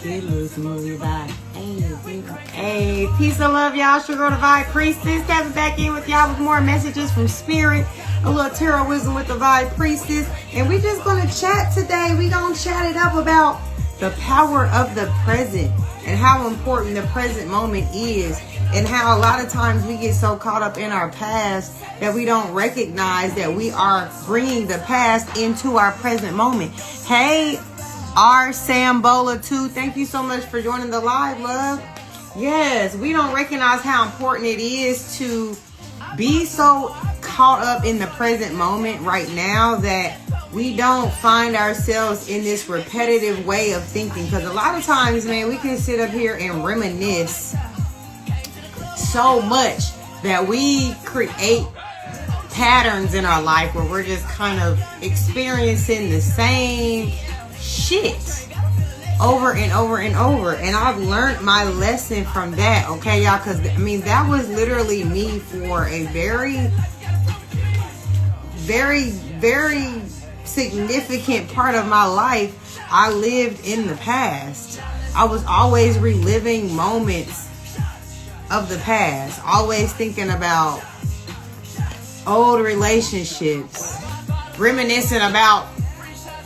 It looks movie vibe. Hey, peace and love, y'all. Sugar the Vibe Priestess. Tapping back in with y'all with more messages from Spirit. A little tarot wisdom with the Vibe Priestess. And we just going to chat today. We going to chat it up about the power of the present and how important the present moment is. And how a lot of times we get so caught up in our past that we don't recognize that we are bringing the past into our present moment. Hey, R. Sambola 2, thank you so much for joining the live, love. Yes, we don't recognize how important it is to be so caught up in the present moment right now that we don't find ourselves in this repetitive way of thinking. Because a lot of times, man, we can sit up here and reminisce so much that we create patterns in our life where we're just kind of experiencing the same shit over and over and over. And I've learned my lesson from that, okay, y'all? Because I mean, that was literally me for a very, very, very significant part of my life. I lived in the past. I was always reliving moments of the past, always thinking about old relationships, reminiscing about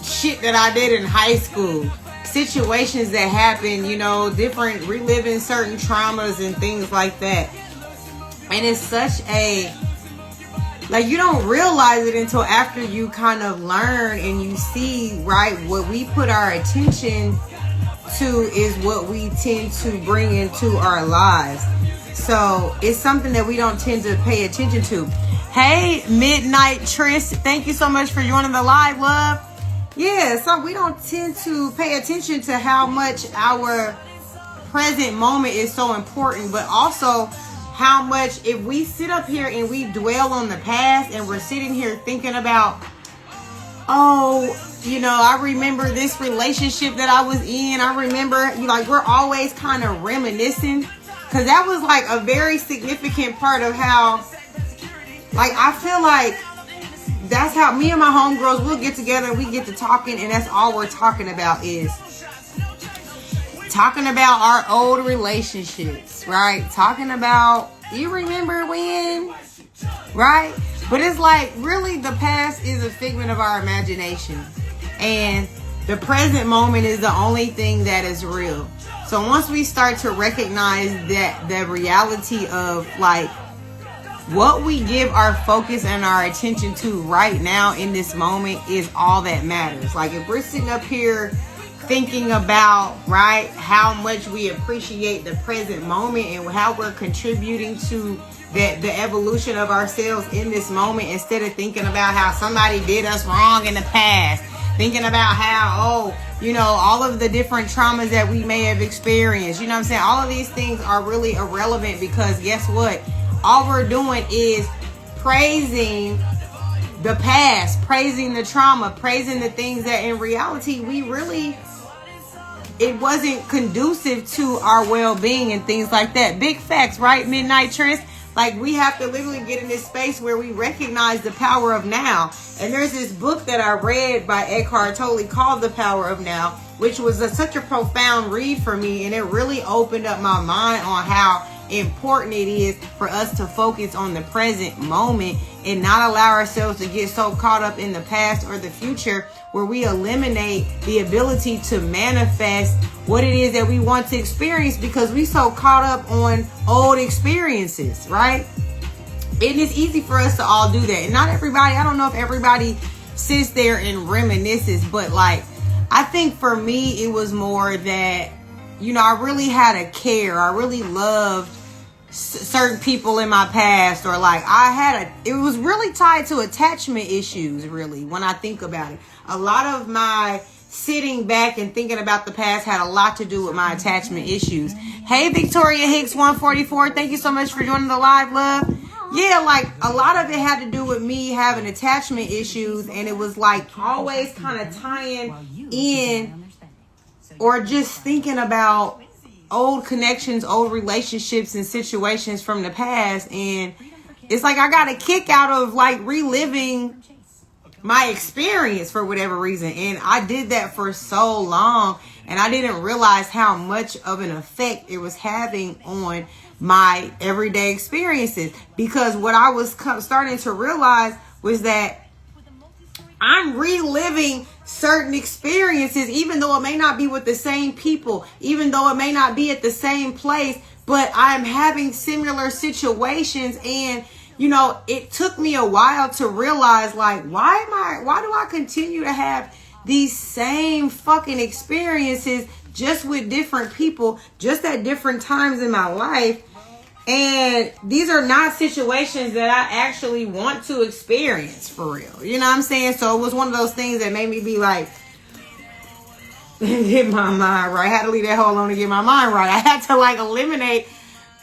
shit that I did in high school, situations that happened, you know, different, reliving certain traumas and things like that. And it's such a, like, you don't realize it until after you kind of learn and you see, right, what we put our attention to is what we tend to bring into our lives. So it's something that we don't tend to pay attention to. Hey, Midnight Tris, thank you so much for joining the live, love. Yeah, so we don't tend to pay attention to how much our present moment is so important, but also how much if we sit up here and we dwell on the past and we're sitting here thinking about, oh, you know, I remember this relationship that I was in. I remember, like, we're always kind of reminiscing, because that was like a very significant part of how, like, I feel like that's how me and my homegirls, we'll get together and we get to talking, and that's all we're talking about is talking about our old relationships, right? Talking about, you remember when, right? But it's like, really, the past is a figment of our imagination, and the present moment is the only thing that is real. So once we start to recognize that the reality of, like, what we give our focus and our attention to right now in this moment is all that matters. Like, if we're sitting up here thinking about, right, how much we appreciate the present moment and how we're contributing to the evolution of ourselves in this moment, instead of thinking about how somebody did us wrong in the past, thinking about how, oh, you know, all of the different traumas that we may have experienced, you know what I'm saying? All of these things are really irrelevant, because guess what? All we're doing is praising the past, praising the trauma, praising the things that in reality it wasn't conducive to our well-being and things like that. Big facts, right, Midnight Tris? Like, we have to literally get in this space where we recognize the power of now. And there's this book that I read by Eckhart Tolle called The Power of Now, which was such a profound read for me. And it really opened up my mind on how important it is for us to focus on the present moment and not allow ourselves to get so caught up in the past or the future, where we eliminate the ability to manifest what it is that we want to experience because we so caught up on old experiences, right? And it's easy for us to all do that. And not everybody, I don't know if everybody sits there and reminisces, but like, I think for me, it was more that, you know, I really had a care. I really loved certain people in my past, or like it was really tied to attachment issues, really, when I think about it. A lot of my sitting back and thinking about the past had a lot to do with my attachment issues. Hey, Victoria Hicks 144, thank you so much for joining the live, love. Yeah, like, a lot of it had to do with me having attachment issues, and it was like always kind of tying in or just thinking about old connections, old relationships and situations from the past. And it's like I got a kick out of like reliving my experience for whatever reason. And I did that for so long. And I didn't realize how much of an effect it was having on my everyday experiences. Because what I was starting to realize was that I'm reliving certain experiences, even though it may not be with the same people, even though it may not be at the same place, but I'm having similar situations. And, you know, it took me a while to realize, like, why do I continue to have these same fucking experiences just with different people, just at different times in my life? And these are not situations that I actually want to experience for real. You know what I'm saying? So it was one of those things that made me be like, get my mind right. I had to leave that hole alone to get my mind right. I had to like eliminate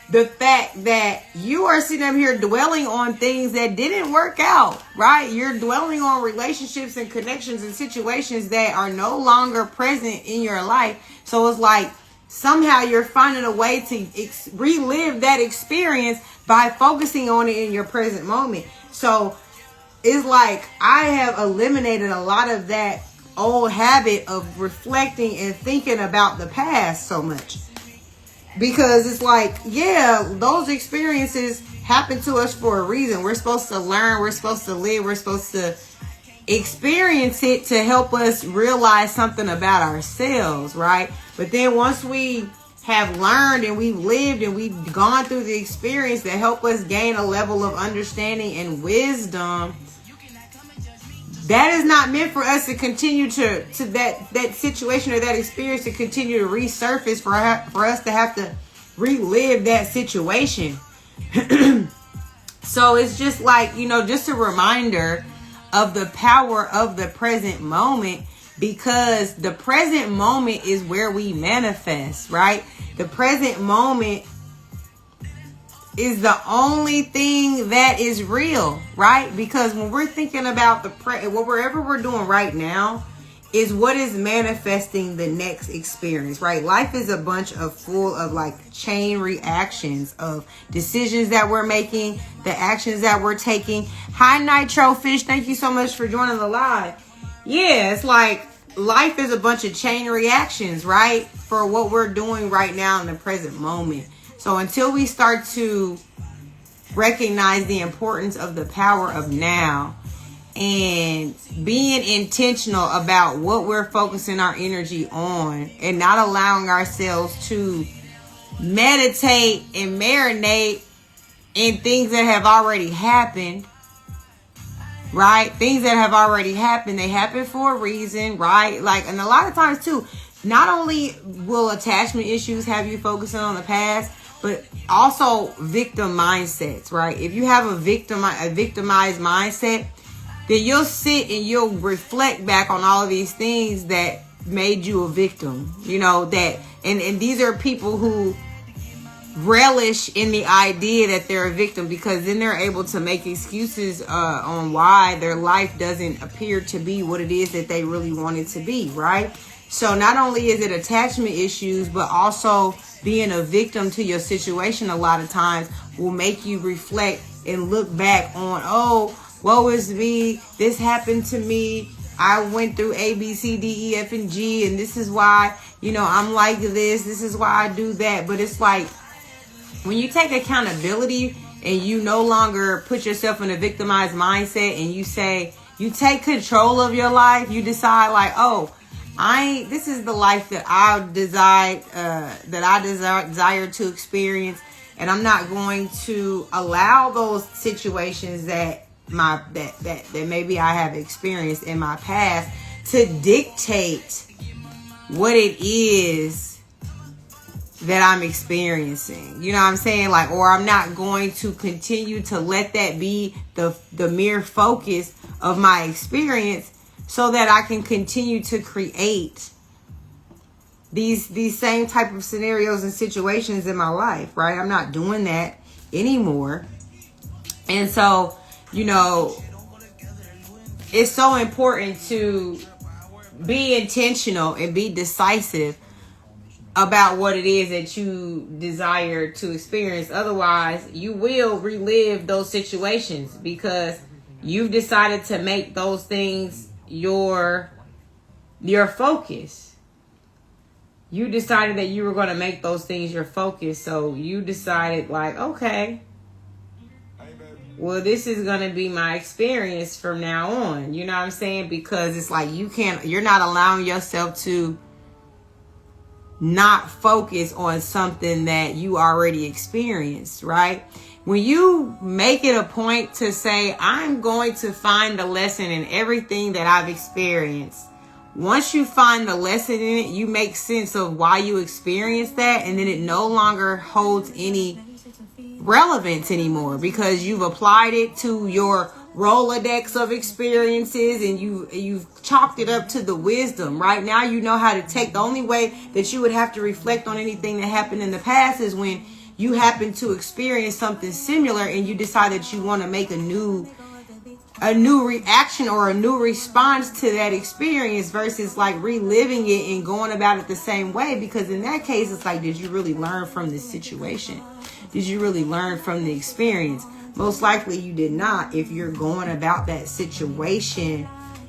the fact that you are sitting up here dwelling on things that didn't work out, right? You're dwelling on relationships and connections and situations that are no longer present in your life. So it's like, somehow you're finding a way to relive that experience by focusing on it in your present moment. So it's like I have eliminated a lot of that old habit of reflecting and thinking about the past so much. Because it's like, yeah, those experiences happen to us for a reason. We're supposed to learn. We're supposed to live. We're supposed to experience it to help us realize something about ourselves, right? But then once we have learned and we've lived and we've gone through the experience that help us gain a level of understanding and wisdom, that is not meant for us to continue to that situation or that experience to continue to resurface for us to have to relive that situation. So it's just like, you know, just a reminder of the power of the present moment, because the present moment is where we manifest, right? The present moment is the only thing that is real, right? Because when we're thinking about whatever we're doing right now is what is manifesting the next experience, right? Life is a bunch of full of like chain reactions of decisions that we're making, the actions that we're taking. Hi, Nitro Fish. Thank you so much for joining the live. Yeah, it's like life is a bunch of chain reactions, right? For what we're doing right now in the present moment. So until we start to recognize the importance of the power of now and being intentional about what we're focusing our energy on and not allowing ourselves to meditate and marinate in things that have already happened, right? Things that have already happened, they happen for a reason, right? Like, and a lot of times too, not only will attachment issues have you focusing on the past, but also victim mindsets, right? If you have a victimized mindset, then you'll sit and you'll reflect back on all of these things that made you a victim, you know, that, and these are people who relish in the idea that they're a victim, because then they're able to make excuses on why their life doesn't appear to be what it is that they really want it to be, right? So not only is it attachment issues, but also being a victim to your situation a lot of times will make you reflect and look back on, oh, woe is me, this happened to me, I went through A, B, C, D, E, F, and G, and this is why, you know, I'm like this is why I do that. But it's like, when you take accountability and you no longer put yourself in a victimized mindset and you say, you take control of your life, you decide like, oh, this is the life that I desire to experience, and I'm not going to allow those situations that maybe I have experienced in my past to dictate what it is that I'm experiencing. You know what I'm saying? Like, or I'm not going to continue to let that be the mere focus of my experience, so that I can continue to create these same type of scenarios and situations in my life, right? I'm not doing that anymore. And so, you know, it's so important to be intentional and be decisive about what it is that you desire to experience. Otherwise, you will relive those situations because you've decided to make those things your focus. you decided that you were going to make those things your focus. So you decided like, okay, well, this is going to be my experience from now on. You know what I'm saying? Because it's like you're not allowing yourself to not focus on something that you already experienced, right? When you make it a point to say, I'm going to find the lesson in everything that I've experienced. Once you find the lesson in it, you make sense of why you experienced that, and then it no longer holds any relevance anymore because you've applied it to your Rolodex of experiences and you've chalked it up to the wisdom. Right now you know how to take. The only way that you would have to reflect on anything that happened in the past is when you happen to experience something similar and you decide that you want to make a new reaction or a new response to that experience versus like reliving it and going about it the same way. Because in that case, it's like, did you really learn from this situation? Did you really learn from the experience? Most likely you did not if you're going about that situation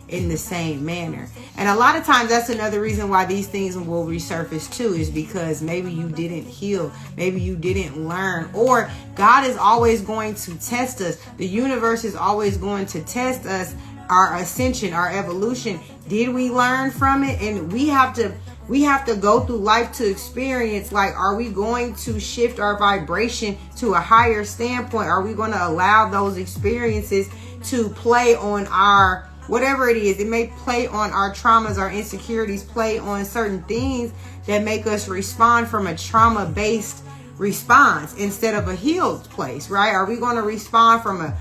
in the same manner. And a lot of times that's another reason why these things will resurface too, is because maybe you didn't heal, maybe you didn't learn, or God is always going to test us. The universe is always going to test us, our ascension, our evolution. Did we learn from it? And we have to go through life to experience, like, are we going to shift our vibration to a higher standpoint? Are we going to allow those experiences to play on our, whatever it is? It may play on our traumas, our insecurities, play on certain things that make us respond from a trauma-based response instead of a healed place, right? Are we going to respond from an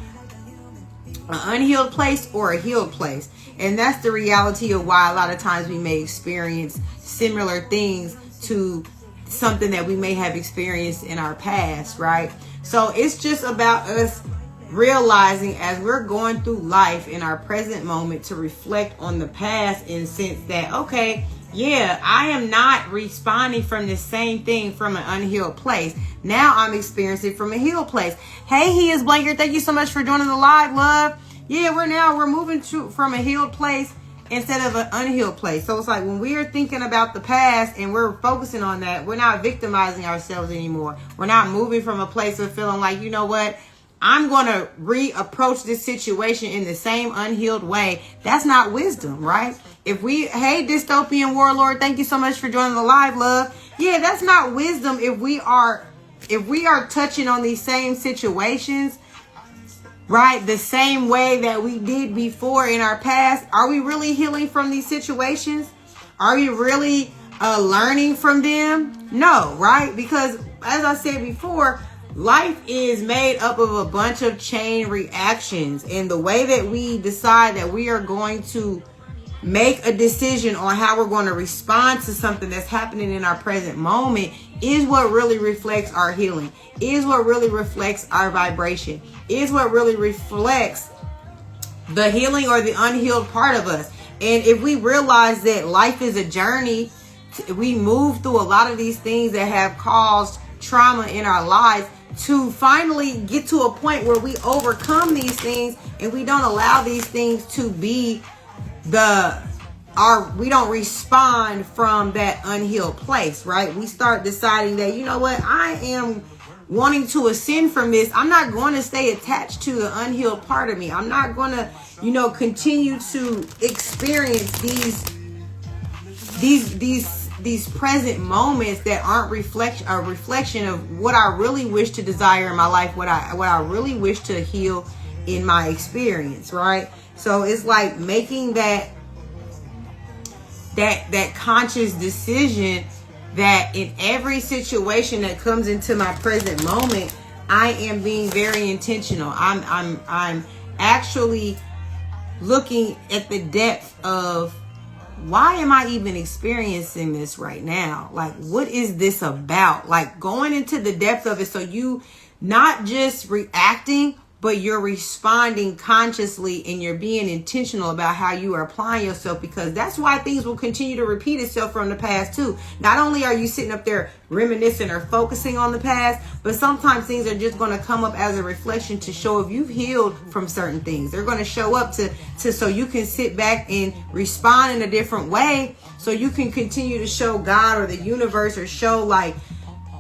unhealed place or a healed place? And that's the reality of why a lot of times we may experience similar things to something that we may have experienced in our past, right? So it's just about us realizing as we're going through life in our present moment to reflect on the past in the sense that, okay, yeah, I am not responding from the same thing from an unhealed place. Now I'm experiencing from a healed place. Hey, he is Blanker. Thank you so much for joining the live, love. Yeah, we're moving from a healed place instead of an unhealed place. So it's like when we are thinking about the past and we're focusing on that, we're not victimizing ourselves anymore. We're not moving from a place of feeling like, you know what, I'm going to reapproach this situation in the same unhealed way. That's not wisdom, right? Hey, Dystopian Warlord, thank you so much for joining the live, love. Yeah, that's not wisdom. If we are touching on these same situations, right, the same way that we did before in our past, are we really healing from these situations? Are you really learning from them? No, right? Because as I said before, life is made up of a bunch of chain reactions. And the way that we decide that we are going to make a decision on how we're going to respond to something that's happening in our present moment is what really reflects our healing, is what really reflects our vibration, is what really reflects the healing or the unhealed part of us. And if we realize that life is a journey, we move through a lot of these things that have caused trauma in our lives to finally get to a point where we overcome these things and we don't allow these things to be we don't respond from that unhealed place, right? We start deciding that, you know what, I am wanting to ascend from this. I'm not going to stay attached to the unhealed part of me. I'm not going to, continue to experience these present moments that aren't a reflection of what I really wish to desire in my life, what I really wish to heal in my experience, right? So it's like making that conscious decision that in every situation that comes into my present moment, I am being very intentional. I'm actually looking at the depth of, why am I even experiencing this right now? Like, what is this about? Like, going into the depth of it, so you not just reacting but you're responding consciously and you're being intentional about how you are applying yourself, because that's why things will continue to repeat itself from the past too. Not only are you sitting up there reminiscing or focusing on the past, but sometimes things are just going to come up as a reflection to show if you've healed from certain things. They're going to show up to so you can sit back and respond in a different way, so you can continue to show God or the universe, or show like,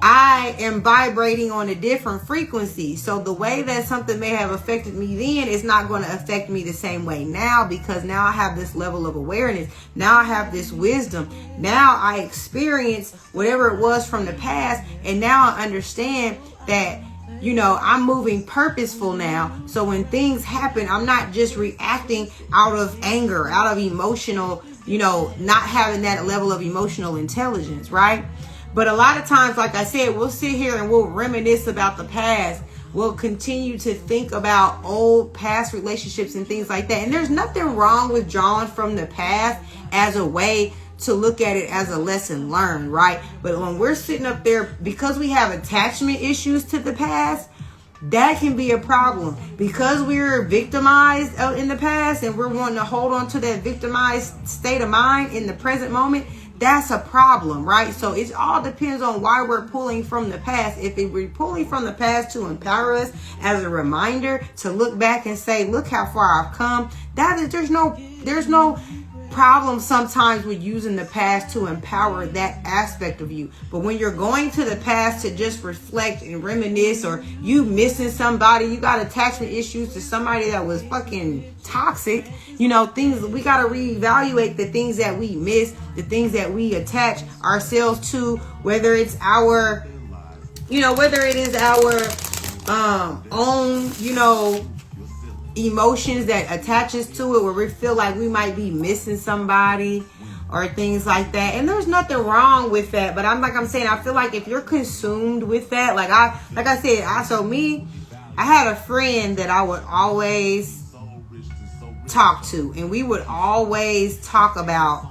I am vibrating on a different frequency. So the way that something may have affected me then is not going to affect me the same way now, because now I have this level of awareness. Now I have this wisdom. Now I experience whatever it was from the past. And now I understand that, you know, I'm moving purposeful now. So when things happen, I'm not just reacting out of anger, out of emotional, you know, not having that level of emotional intelligence, right? But a lot of times, like I said, we'll sit here and we'll reminisce about the past. We'll continue to think about old past relationships and things like that. And there's nothing wrong with drawing from the past as a way to look at it as a lesson learned, right? But when we're sitting up there, because we have attachment issues to the past, that can be a problem. Because we're victimized in the past and we're wanting to hold on to that victimized state of mind in the present moment, that's a problem, right? So it all depends on why we're pulling from the past. If we're pulling from the past to empower us as a reminder to look back and say, look how far I've come, there's no problem sometimes with using the past to empower that aspect of you. But when you're going to the past to just reflect and reminisce, or you missing somebody, you got attachment issues to somebody that was fucking toxic, you know, things, we got to reevaluate the things that we miss, the things that we attach ourselves to, whether it's our, you know, whether it is our own, you know, emotions that attaches to it, where we feel like we might be missing somebody or things like that. And there's nothing wrong with that, but I'm saying, I feel like if you're consumed with that, I had a friend that I would always talk to, and we would always talk about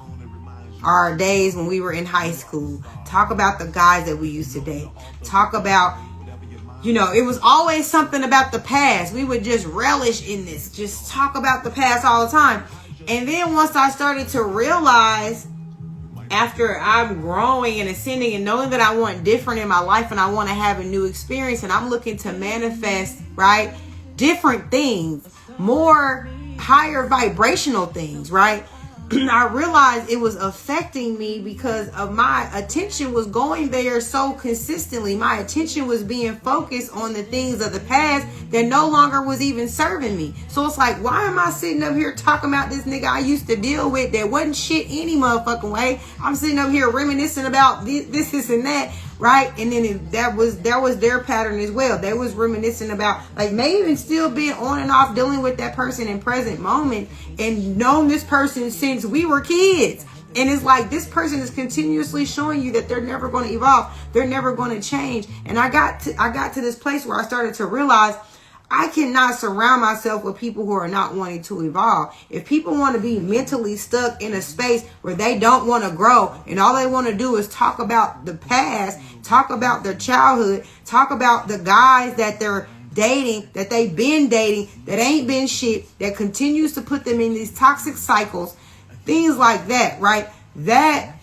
our days when we were in high school, talk about the guys that we used to date, talk about, you know, it was always something about the past. We would just relish in this, just talk about the past all the time. And then once I started to realize, after I'm growing and ascending and knowing that I want different in my life and I want to have a new experience, and I'm looking to manifest, right, different things, more higher vibrational things, right? I realized it was affecting me because of my attention was going there so consistently. My attention was being focused on the things of the past that no longer was even serving me. So it's like, why am I sitting up here talking about this nigga I used to deal with that wasn't shit any motherfucking way? I'm sitting up here reminiscing about this and that, right? And then that was their pattern as well. They was reminiscing about, like, maybe even still being on and off dealing with that person in present moment, and known this person since we were kids. And it's like, this person is continuously showing you that they're never going to evolve. They're never going to change. And I got to this place where I started to realize I cannot surround myself with people who are not wanting to evolve. If people want to be mentally stuck in a space where they don't want to grow, and all they want to do is talk about the past, talk about their childhood, talk about the guys that they're dating, that they've been dating, that ain't been shit, that continues to put them in these toxic cycles, things like that, right? That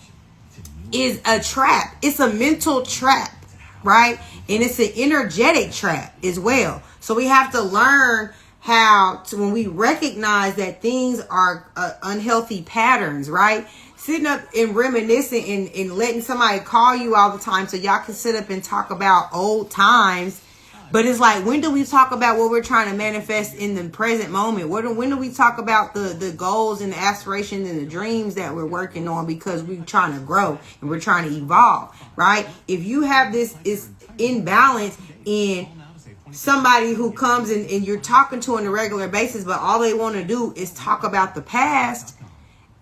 is a trap. It's a mental trap, right? And it's an energetic trap as well. So we have to learn how to, when we recognize that things are unhealthy patterns, right? Sitting up and reminiscing and letting somebody call you all the time so y'all can sit up and talk about old times. But it's like, when do we talk about what we're trying to manifest in the present moment? When do we talk about the goals and the aspirations and the dreams that we're working on, because we're trying to grow and we're trying to evolve, right? If you have this is imbalance in somebody who comes and you're talking to on a regular basis, but all they want to do is talk about the past,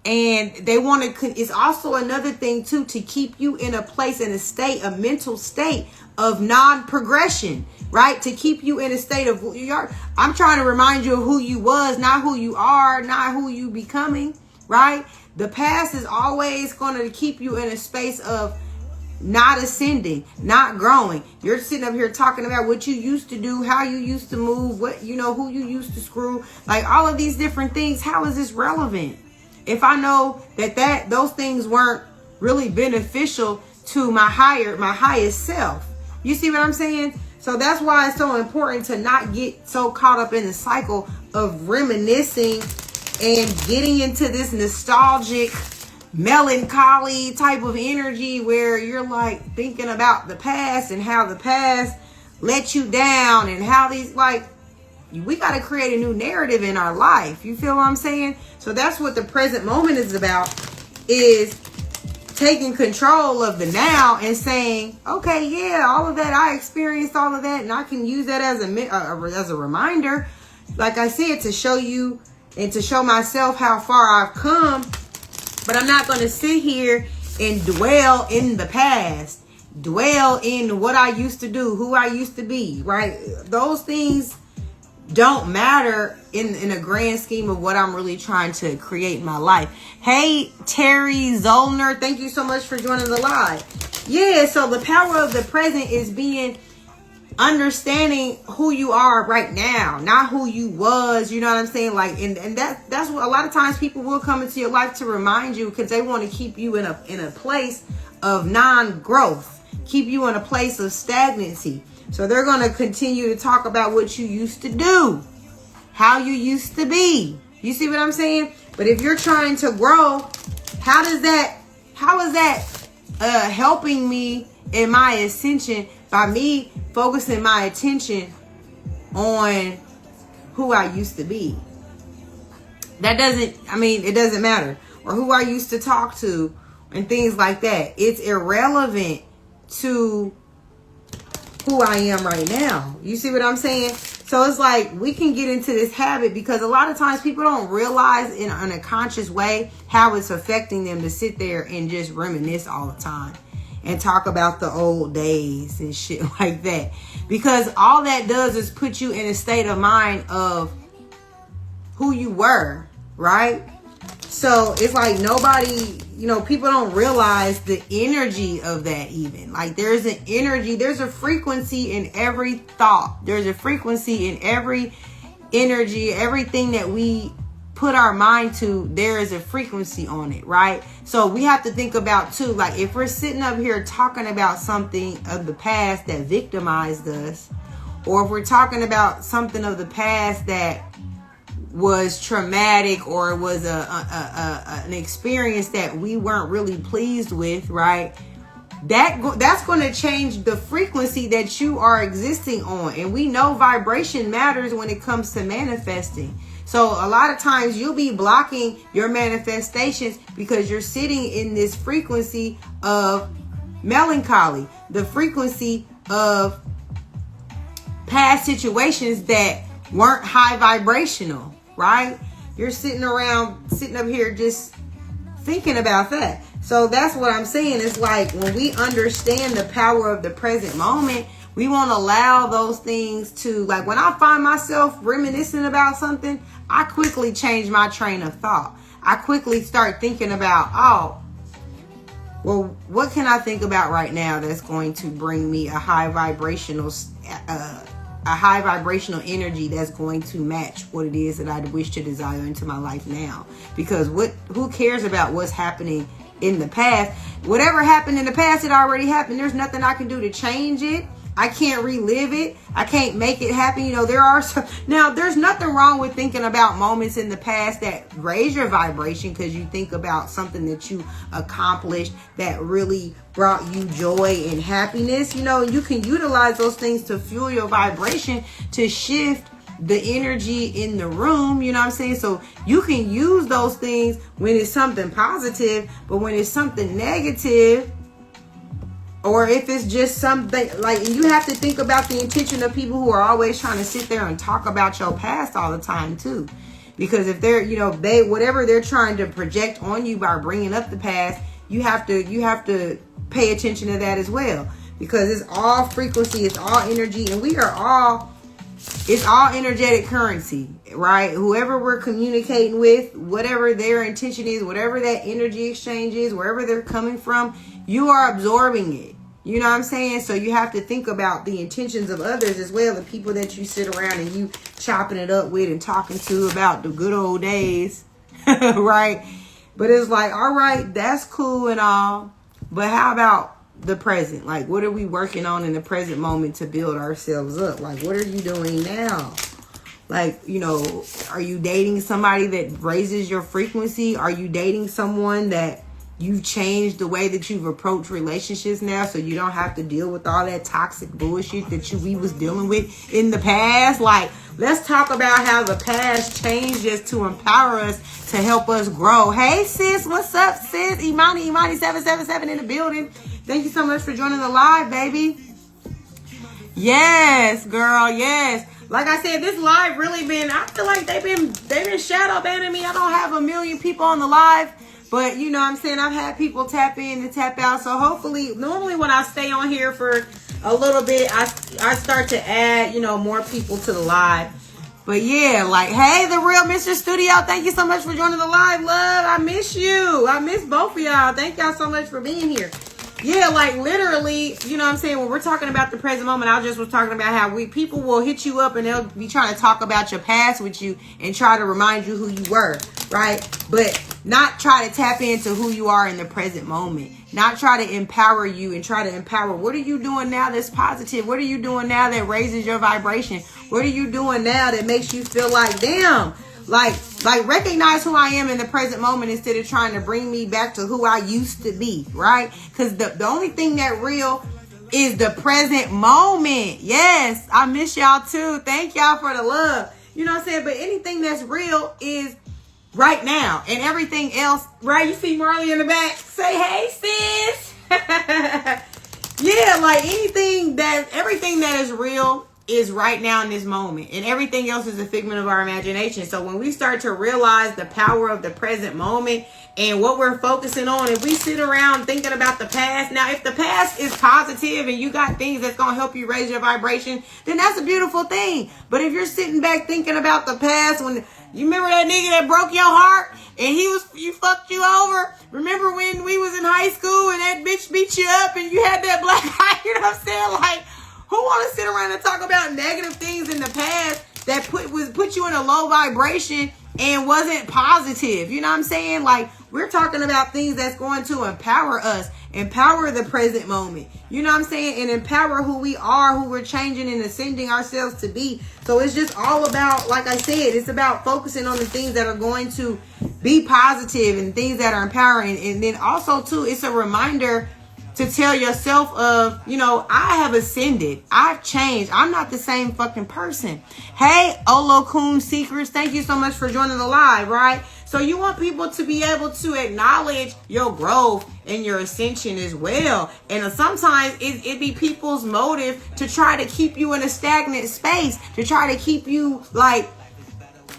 and they want to, it's also another thing too, to keep you in a place, in a state, a mental state of non-progression, right? To keep you in a state of, I'm trying to remind you of who you was, not who you are, not who you becoming, right? The past is always going to keep you in a space of not ascending, not growing. You're sitting up here talking about what you used to do, how you used to move, what, you know, who you used to screw, like all of these different things. How is this relevant? If I know that those things weren't really beneficial to my highest self. You see what I'm saying? So that's why it's so important to not get so caught up in the cycle of reminiscing and getting into this nostalgic, melancholy type of energy where you're like thinking about the past and how the past let you down and how these, like, we got to create a new narrative in our life. You feel what I'm saying? So that's what the present moment is about, is taking control of the now and saying, okay, yeah, all of that, I experienced all of that, and I can use that as a reminder, like I said, to show you and to show myself how far I've come. But I'm not going to sit here and dwell in the past, dwell in what I used to do, who I used to be, right? Those things don't matter in a grand scheme of what I'm really trying to create in my life. Hey, Terry Zollner, thank you so much for joining the live. Yeah, so the power of the present is understanding who you are right now, not who you was. You know what I'm saying? Like, and that's what a lot of times people will come into your life to remind you, because they want to keep you in a place of non-growth, keep you in a place of stagnancy. So they're going to continue to talk about what you used to do, how you used to be. You see what I'm saying? But if you're trying to grow, how is that helping me in my ascension by me focusing my attention on who I used to be? It doesn't matter. Or who I used to talk to and things like that. It's irrelevant to who I am right now. You see what I'm saying? So it's like we can get into this habit, because a lot of times people don't realize in a conscious way how it's affecting them to sit there and just reminisce all the time and talk about the old days and shit like that. Because all that does is put you in a state of mind of who you were, right? So it's like nobody, people don't realize the energy of that even. Like, there's an energy, there's a frequency in every thought. There's a frequency in every energy, everything that we put our mind to, there is a frequency on it, right? So we have to think about too, like, if we're sitting up here talking about something of the past that victimized us, or if we're talking about something of the past that was traumatic, or was an experience that we weren't really pleased with, right? That's going to change the frequency that you are existing on. And we know vibration matters when it comes to manifesting. So a lot of times you'll be blocking your manifestations because you're sitting in this frequency of melancholy, the frequency of past situations that weren't high vibrational, right? You're sitting up here just thinking about that. So that's what I'm saying. It's like, when we understand the power of the present moment, we won't allow those things to, like, when I find myself reminiscing about something, I quickly change my train of thought. I quickly start thinking about, well, what can I think about right now that's going to bring me a high vibrational energy that's going to match what it is that I wish to desire into my life now. Because who cares about what's happening in the past? Whatever happened in the past, it already happened. There's nothing I can do to change it. I can't relive it. I can't make it happen. Now there's nothing wrong with thinking about moments in the past that raise your vibration, because you think about something that you accomplished that really brought you joy and happiness. You can utilize those things to fuel your vibration, to shift the energy in the room. You know what I'm saying? So you can use those things when it's something positive, but when it's something negative, or if it's just something like, you have to think about the intention of people who are always trying to sit there and talk about your past all the time too. Because if they're, whatever they're trying to project on you by bringing up the past, you have to pay attention to that as well. Because it's all frequency, it's all energy, and it's all energetic currency, right? Whoever we're communicating with, whatever their intention is, whatever that energy exchange is, wherever they're coming from, you are absorbing it. You know what I'm saying? So you have to think about the intentions of others as well, the people that you sit around and you chopping it up with and talking to about the good old days, right? But it's like, all right, that's cool and all, but how about the present? Like, what are we working on in the present moment to build ourselves up? Like, what are you doing now? Like, you know, are you dating somebody that raises your frequency? Are you dating someone that you've changed the way that you've approached relationships now, so you don't have to deal with all that toxic bullshit that we was dealing with in the past? Like, let's talk about how the past changed us to empower us, to help us grow. Hey, sis, what's up, sis? Imani 777 in the building. Thank you so much for joining the live, baby. Yes, girl, yes. Like I said, this live really been, I feel like they've been shadow banning me. I don't have a million people on the live. But, you know what I'm saying, I've had people tap in and tap out. So hopefully, normally when I stay on here for a little bit, I start to add, you know, more people to the live. But yeah, like, hey, the real Mr. Studio, thank you so much for joining the live, love. I miss you. I miss both of y'all. Thank y'all so much for being here. Yeah, like literally, you know what I'm saying, when we're talking about the present moment, I just was talking about how people will hit you up and they'll be trying to talk about your past with you and try to remind you who you were, right? But not try to tap into who you are in the present moment. Not try to empower you and try to empower. What are you doing now that's positive? What are you doing now that raises your vibration? What are you doing now that makes you feel like, damn, like recognize who I am in the present moment instead of trying to bring me back to who I used to be, right? Because the only thing that real is the present moment. Yes, I miss y'all too. Thank y'all for the love. You know what I'm saying? But anything that's real is right now, and everything else, right? You see Marley in the back. Say, hey, sis. Yeah, like everything that is real is right now in this moment, and everything else is a figment of our imagination. So when we start to realize the power of the present moment and what we're focusing on, if we sit around thinking about the past, now if the past is positive and you got things that's going to help you raise your vibration, then that's a beautiful thing. But if you're sitting back thinking about the past, when you remember that nigga that broke your heart and you fucked you over, remember when we was in high school and that bitch beat you up and you had that black eye, you know what I'm saying? Like, who want to sit around and talk about negative things in the past that put you in a low vibration and wasn't positive? You know what I'm saying? Like, we're talking about things that's going to empower us, empower the present moment. You know what I'm saying? And empower who we are, who we're changing and ascending ourselves to be. So it's just all about, like I said, it's about focusing on the things that are going to be positive and things that are empowering. And then also, too, it's a reminder to tell yourself of, you know, I have ascended. I've changed. I'm not the same fucking person. Hey, Olokun Secrets, thank you so much for joining the live, right? So you want people to be able to acknowledge your growth and your ascension as well. And sometimes it be people's motive to try to keep you in a stagnant space, to try to keep you like,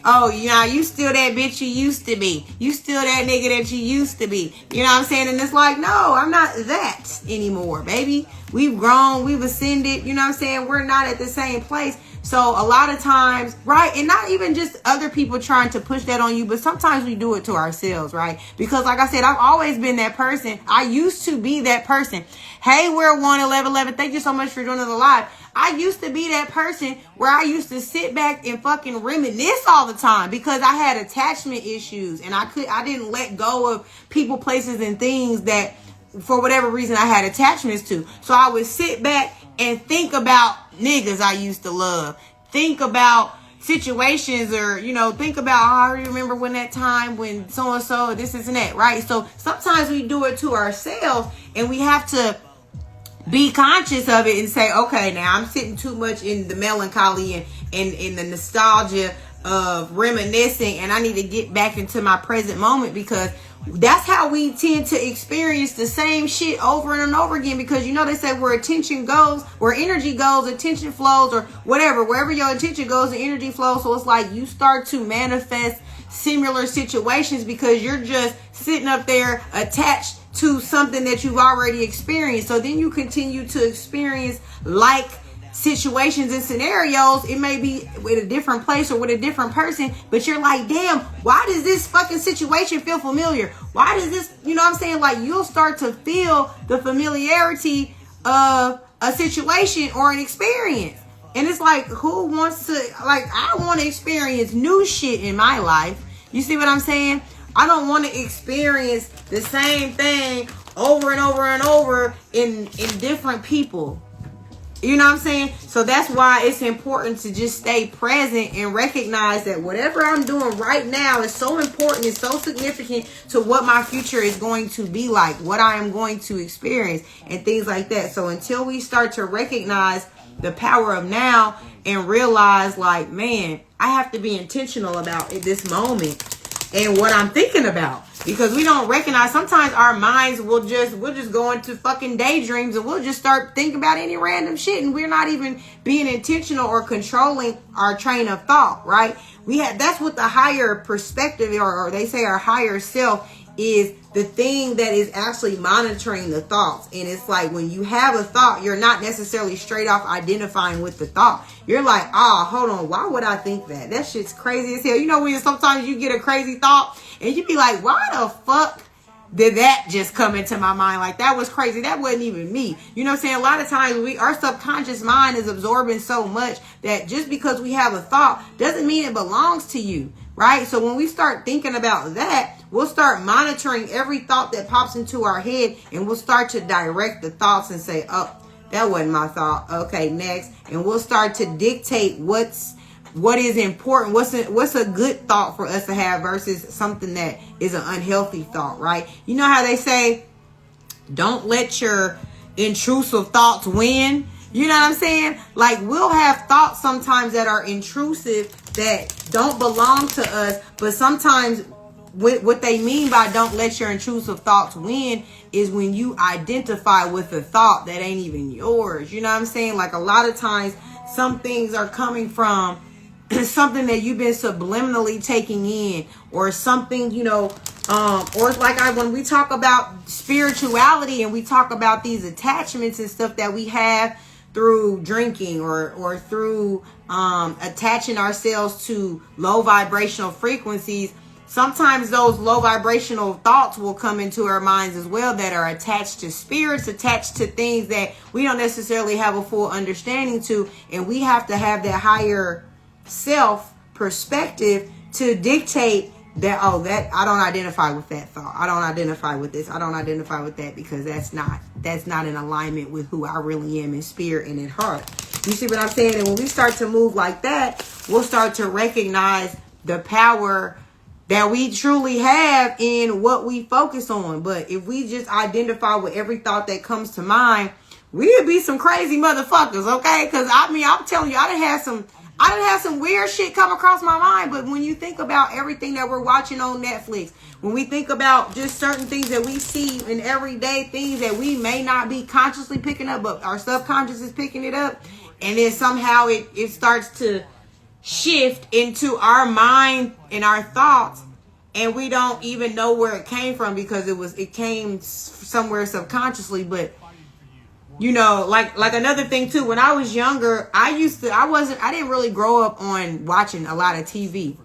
oh, yeah, you still that bitch you used to be. You still that nigga that you used to be. You know what I'm saying? And it's like, no, I'm not that anymore, baby. We've grown. We've ascended. You know what I'm saying? We're not at the same place. So a lot of times, right? And not even just other people trying to push that on you, but sometimes we do it to ourselves, right? Because like I said, I've always been that person. I used to be that person. Hey, we're 11111. Thank you so much for joining the live. I used to be that person where I used to sit back and fucking reminisce all the time because I had attachment issues and I didn't let go of people, places, and things that for whatever reason I had attachments to. So I would sit back and think about niggas I used to love. Think about situations, or, you know, think about, oh, I remember when that time when so-and-so, this and that, right? So sometimes we do it to ourselves and we have to be conscious of it and say, okay, now I'm sitting too much in the melancholy and in the nostalgia of reminiscing, and I need to get back into my present moment, because that's how we tend to experience the same shit over and over again. Because, you know, they say where attention goes, where energy goes, attention flows, or whatever. Wherever your attention goes, the energy flows. So it's like you start to manifest similar situations because you're just sitting up there attached to something that you've already experienced. So then you continue to experience like situations and scenarios. It may be with a different place or with a different person, but you're like, damn, why does this fucking situation feel familiar? Why does this, you know what I'm saying? Like, you'll start to feel the familiarity of a situation or an experience. And it's like, who wants to, like, I want to experience new shit in my life. You see what I'm saying? I don't want to experience the same thing over and over and over in different people. You know what I'm saying? So that's why it's important to just stay present and recognize that whatever I'm doing right now is so important, it's so significant to what my future is going to be like, what I am going to experience, and things like that. So until we start to recognize the power of now and realize, like, man, I have to be intentional about this moment and what I'm thinking about, because we don't recognize, sometimes our minds we'll just go into fucking daydreams and we'll just start thinking about any random shit, and we're not even being intentional or controlling our train of thought, right? That's what the higher perspective, or they say our higher self, is the thing that is actually monitoring the thoughts. And it's like, when you have a thought, you're not necessarily straight off identifying with the thought. You're like, hold on, why would I think that? That shit's crazy as hell. You know, when sometimes you get a crazy thought and you be like, why the fuck did that just come into my mind? Like, that was crazy. That wasn't even me. You know what I'm saying? A lot of times our subconscious mind is absorbing so much that just because we have a thought doesn't mean it belongs to you, right? So when we start thinking about that, we'll start monitoring every thought that pops into our head, and we'll start to direct the thoughts and say, oh, that wasn't my thought. Okay, next. And we'll start to dictate what is important, what's a good thought for us to have versus something that is an unhealthy thought, right? You know how they say, don't let your intrusive thoughts win. You know what I'm saying? Like, we'll have thoughts sometimes that are intrusive, that don't belong to us, but sometimes what they mean by don't let your intrusive thoughts win is when you identify with a thought that ain't even yours. You know what I'm saying? Like, a lot of times some things are coming from something that you've been subliminally taking in, or something, you know, or it's like when we talk about spirituality and we talk about these attachments and stuff that we have through drinking or through attaching ourselves to low vibrational frequencies. Sometimes those low vibrational thoughts will come into our minds as well, that are attached to spirits, attached to things that we don't necessarily have a full understanding to. And we have to have that higher self perspective to dictate that, that I don't identify with that thought. I don't identify with this. I don't identify with that, because that's not in alignment with who I really am in spirit and in heart. You see what I'm saying? And when we start to move like that, we'll start to recognize the power that we truly have in what we focus on. But if we just identify with every thought that comes to mind, we'd be some crazy motherfuckers, okay? Because I mean, I'm telling you, I done had some weird shit come across my mind. But when you think about everything that we're watching on Netflix, when we think about just certain things that we see in everyday things that we may not be consciously picking up, but our subconscious is picking it up, and then somehow it starts to shift into our mind and our thoughts, and we don't even know where it came from, because it came somewhere subconsciously. But you know, like another thing too, when I was younger, I didn't really grow up on watching a lot of TV,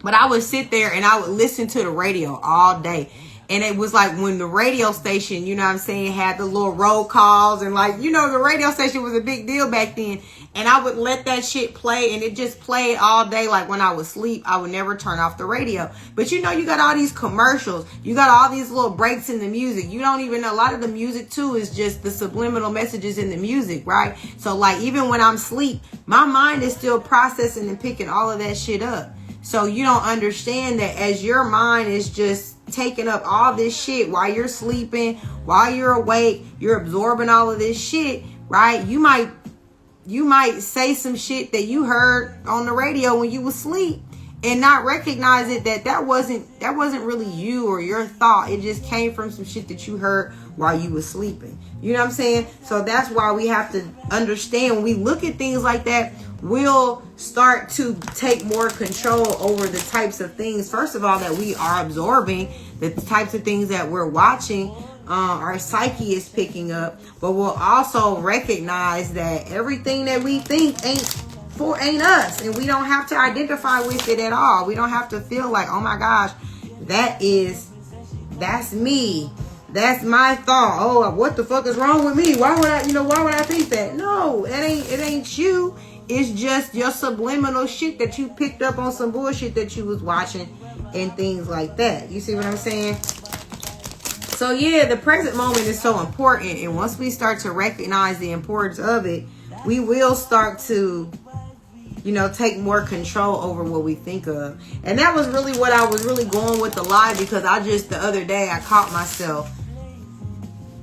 but I would sit there and I would listen to the radio all day. And it was like when the radio station, you know what I'm saying, had the little roll calls, and like, you know, the radio station was a big deal back then. And I would let that shit play, and it just played all day. Like when I would sleep, I would never turn off the radio. But you know, you got all these commercials, you got all these little breaks in the music. You don't even know, a lot of the music too is just the subliminal messages in the music, right? So like, even when I'm asleep, my mind is still processing and picking all of that shit up. So you don't understand that as your mind is just taking up all this shit while you're sleeping, while you're awake, you're absorbing all of this shit, right? You might say some shit that you heard on the radio when you was asleep and not recognize it, that wasn't really you or your thought. It just came from some shit that you heard while you was sleeping. You know what I'm saying? So that's why we have to understand, when we look at things like that, we'll start to take more control over the types of things, first of all, that we are absorbing, the types of things that we're watching, our psyche is picking up, but we'll also recognize that everything that we think ain't us, and we don't have to identify with it at all. We don't have to feel like, oh my gosh, that's me. That's my thought. Oh, what the fuck is wrong with me? Why would I think that? No, it ain't you. It's just your subliminal shit that you picked up on some bullshit that you was watching and things like that. You see what I'm saying? So yeah, the present moment is so important. And once we start to recognize the importance of it, we will start to, take more control over what we think of. And that was really what I was really going with the live, because the other day I caught myself,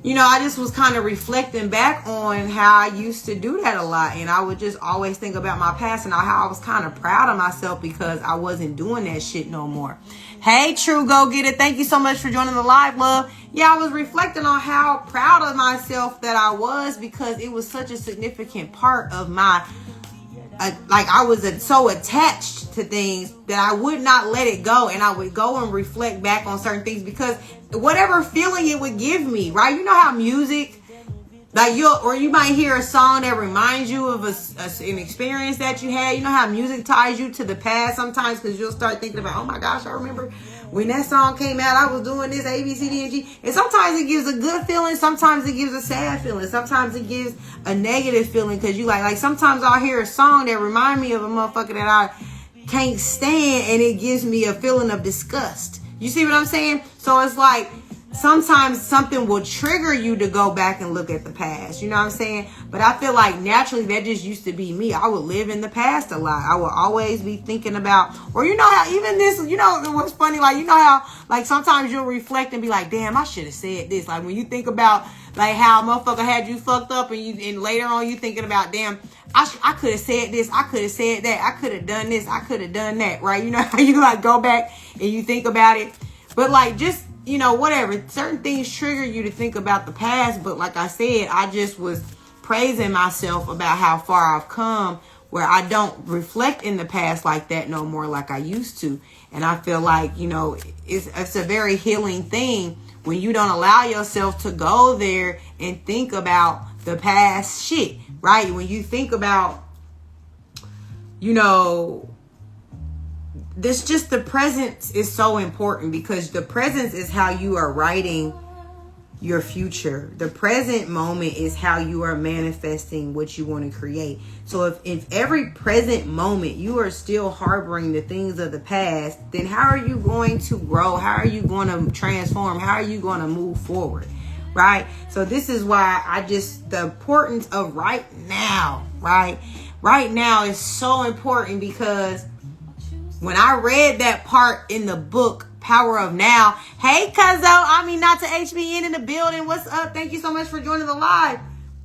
I just was kind of reflecting back on how I used to do that a lot. And I would just always think about my past and how I was kind of proud of myself because I wasn't doing that shit no more. Hey, True Go Get It. Thank you so much for joining the live, love. Yeah, I was reflecting on how proud of myself that I was, because it was such a significant part of my, I was so attached to things that I would not let it go. And I would go and reflect back on certain things, because whatever feeling it would give me, right? You know how music, you might hear a song that reminds you of an experience that you had. You know how music ties you to the past sometimes, because you'll start thinking about, oh my gosh, I remember when that song came out, I was doing this A, B, C, D, and G. And sometimes it gives a good feeling. Sometimes it gives a sad feeling. Sometimes it gives a negative feeling, because you like sometimes I'll hear a song that remind me of a motherfucker that I can't stand, and it gives me a feeling of disgust. You see what I'm saying? So it's like, sometimes something will trigger you to go back and look at the past. You know what I'm saying? But I feel like naturally that just used to be me. I would live in the past a lot. I would always be thinking about, or how even this, what's funny, how sometimes you'll reflect and be like, damn, I should have said this. Like when you think about how a motherfucker had you fucked up, and later on you thinking about, damn, I could have said this, I could have said that, I could have done this, I could have done that, right? You know how you go back and you think about it. But just whatever, certain things trigger you to think about the past. But like I said, I just was praising myself about how far I've come, where I don't reflect in the past like that no more like I used to. And I feel like, it's a very healing thing when you don't allow yourself to go there and think about the past shit, right? When you think about, this just the presence is so important, because the presence is how you are writing your future. The present moment is how you are manifesting what you want to create. So if every present moment you are still harboring the things of the past, then how are you going to grow? How are you going to transform? How are you going to move forward? Right? So this is why the importance of right now, right? Right now is so important, because when I read that part in the book, Power of Now. Hey, Cuzzo, not to HBN in the building. What's up? Thank you so much for joining the live.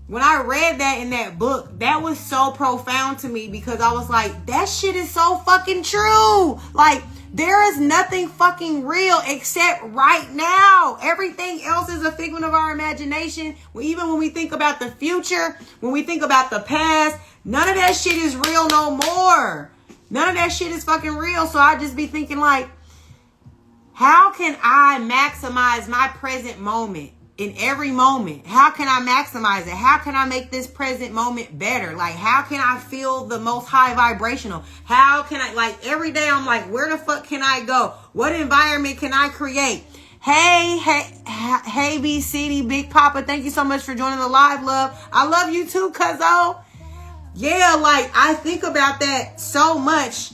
When I read that in that book, that was so profound to me, because I was like, that shit is so fucking true. There is nothing fucking real except right now. Everything else is a figment of our imagination. Even when we think about the future, when we think about the past, none of that shit is real no more. None of that shit is fucking real. So I just be thinking how can I maximize my present moment in every moment? How can I maximize it? How can I make this present moment better? How can I feel the most high vibrational? How can I, every day I'm where the fuck can I go? What environment can I create? Hey, BCD, Big Papa, thank you so much for joining the live, love. I love you too, cuzzo. Yeah, I think about that so much.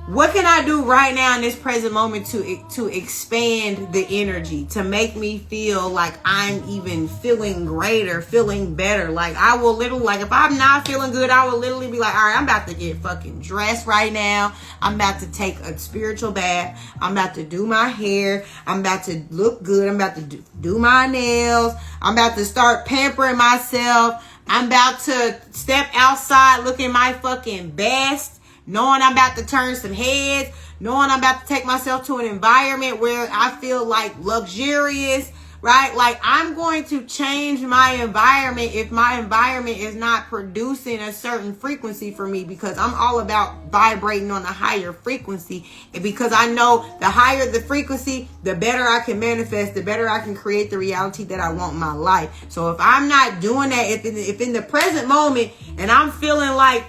What can I do right now in this present moment to expand the energy, to make me feel like I'm even feeling greater, feeling better? I will literally, if I'm not feeling good, I will literally be all right, I'm about to get fucking dressed right now. I'm about to take a spiritual bath. I'm about to do my hair. I'm about to look good. I'm about to do my nails. I'm about to start pampering myself. I'm about to step outside looking my fucking best, knowing I'm about to turn some heads, knowing I'm about to take myself to an environment where I feel luxurious, right? Like, I'm going to change my environment if my environment is not producing a certain frequency for me, because I'm all about vibrating on a higher frequency. And because I know the higher the frequency, the better I can manifest, the better I can create the reality that I want in my life. So if I'm not doing that, if in the present moment and I'm feeling like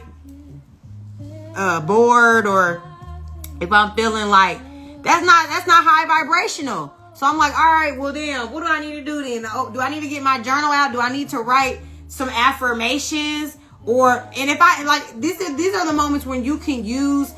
bored, or if I'm feeling like that's not high vibrational. So I'm like, all right, well then, what do I need to do then? Do I need to get my journal out? Do I need to write some affirmations? And if I like, these are the moments when you can use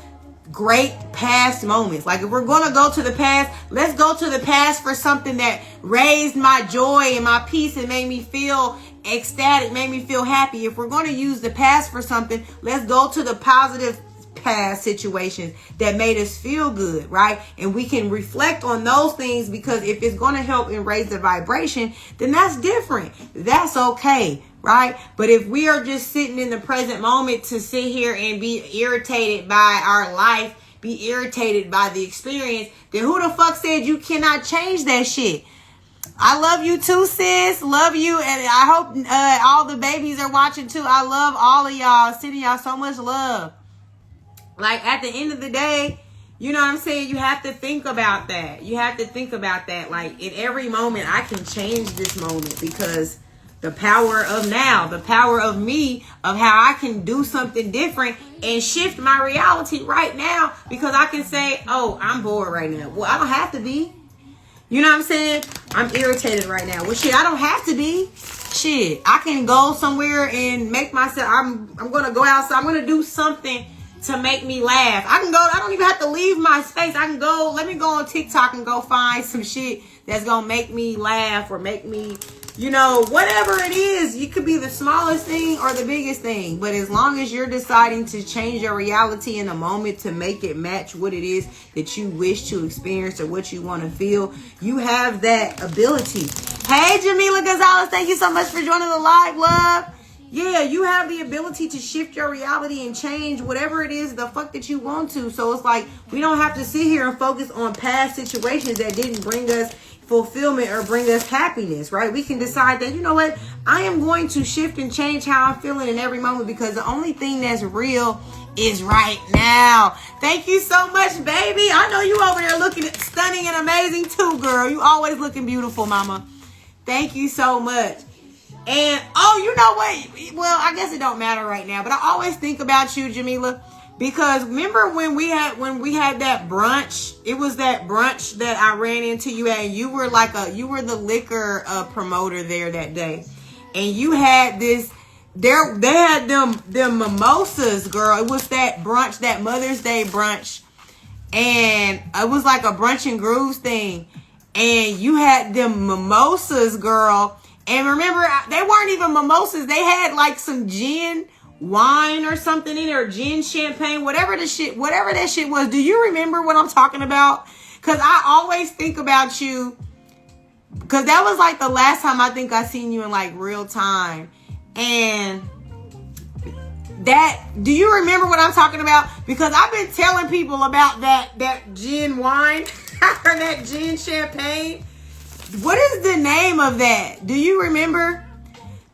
great past moments. Like, if we're going to go to the past, let's go to the past for something that raised my joy and my peace and made me feel ecstatic, made me feel happy. If we're going to use the past for something, let's go to the positive past situations that made us feel good, right? And we can reflect on those things, because if it's going to help and raise the vibration, then that's different. That's okay, right? But if we are just sitting in the present moment to sit here and be irritated by our life, be irritated by the experience, then who the fuck said you cannot change that shit? I love you too, sis. Love you. And I hope all the babies are watching too. I love all of y'all. Sending y'all so much love. Like, at the end of the day, you know what I'm saying? You have to think about that. You have to think about that. Like, in every moment, I can change this moment, because the power of now, the power of me, of how I can do something different and shift my reality right now, because I can say, oh, I'm bored right now. Well, I don't have to be. You know what I'm saying? I'm irritated right now. Well, shit, I don't have to be. Shit, I can go somewhere and make myself, I'm going to go outside. I'm going to do something to make me laugh. I don't even have to leave my space. Let me go on TikTok and go find some shit that's going to make me laugh, or make me, whatever it is. It could be the smallest thing or the biggest thing. But as long as you're deciding to change your reality in a moment to make it match what it is that you wish to experience or what you want to feel, you have that ability. Hey, Jamila Gonzalez, thank you so much for joining the live, love. Yeah, you have the ability to shift your reality and change whatever it is the fuck that you want to. So it's like, we don't have to sit here and focus on past situations that didn't bring us fulfillment or bring us happiness, right? We can decide that, you know what, I am going to shift and change how I'm feeling in every moment, because the only thing that's real is right now. Thank you so much, baby. I know you over there looking stunning and amazing too, girl. You always looking beautiful, mama. Thank you so much. And, oh, you know what? Well, I guess it don't matter right now, but I always think about you, Jamila, because remember when we had that brunch? It was that brunch that I ran into you at, and you were the liquor promoter there that day. And you had this, they had them mimosas, girl. It was that brunch, that Mother's Day brunch. And it was like a brunch and grooves thing. And you had them mimosas, girl. And remember, they weren't even mimosas. They had like some gin, wine or something in there, gin, champagne, whatever that shit was. Do you remember what I'm talking about? Because I always think about you, because that was like the last time I think I seen you in like real time. And do you remember what I'm talking about? Because I've been telling people about that gin wine or that gin champagne. What is the name of that? Do you remember?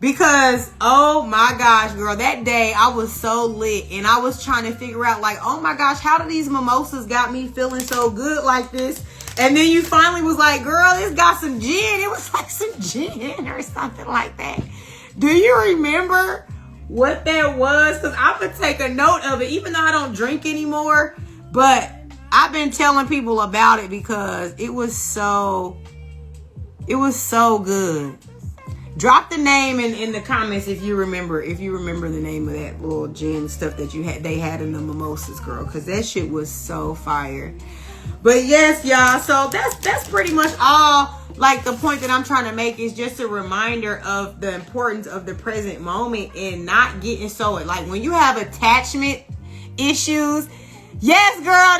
Because, oh my gosh, girl, that day I was so lit, and I was trying to figure out, like, oh my gosh, how do these mimosas got me feeling so good like this? And then you finally was like, girl, it's got some gin. It was like some gin or something like that. Do you remember what that was? Because I'm going to take a note of it, even though I don't drink anymore. But I've been telling people about it because it was so good. Drop the name in the comments if you remember the name of that little gin stuff that they had in the mimosas, girl, because that shit was so fire. But yes, y'all, so that's pretty much all. Like, the point that I'm trying to make is just a reminder of the importance of the present moment and not getting so, like, when you have attachment issues. Yes, girl,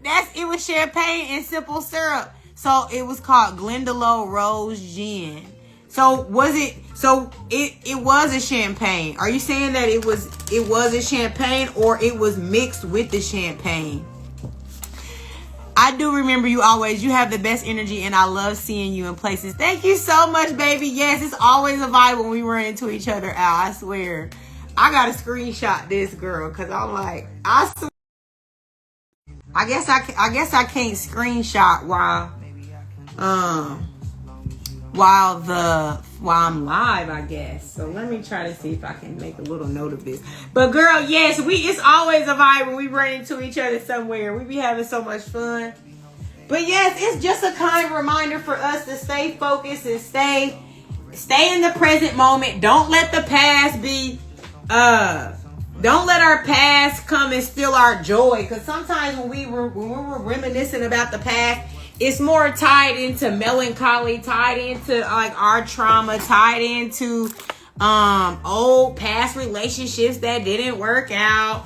that's it was champagne and simple syrup. So it was called Glendalough Rose Gin. So it was a champagne. Are you saying that it was a champagne, or it was mixed with the champagne? I do remember you always. You have the best energy, and I love seeing you in places. Thank you so much, baby. Yes, it's always a vibe when we run into each other, Al. I swear. I gotta screenshot this girl because I'm like, I guess I can't screenshot while I'm live, I guess. So let me try to see if I can make a little note of this. But girl, yes, it's always a vibe when we run into each other somewhere. We be having so much fun. But yes, it's just a kind reminder for us to stay focused and stay in the present moment. Don't let the past be don't let our past come and steal our joy. Because sometimes when we were reminiscing about the past, it's more tied into melancholy, tied into like our trauma, tied into old past relationships that didn't work out.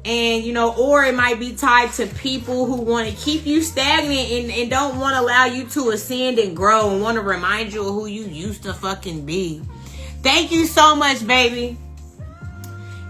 And, you know, or it might be tied to people who want to keep you stagnant and don't want to allow you to ascend and grow and want to remind you of who you used to fucking be. Thank you so much, baby.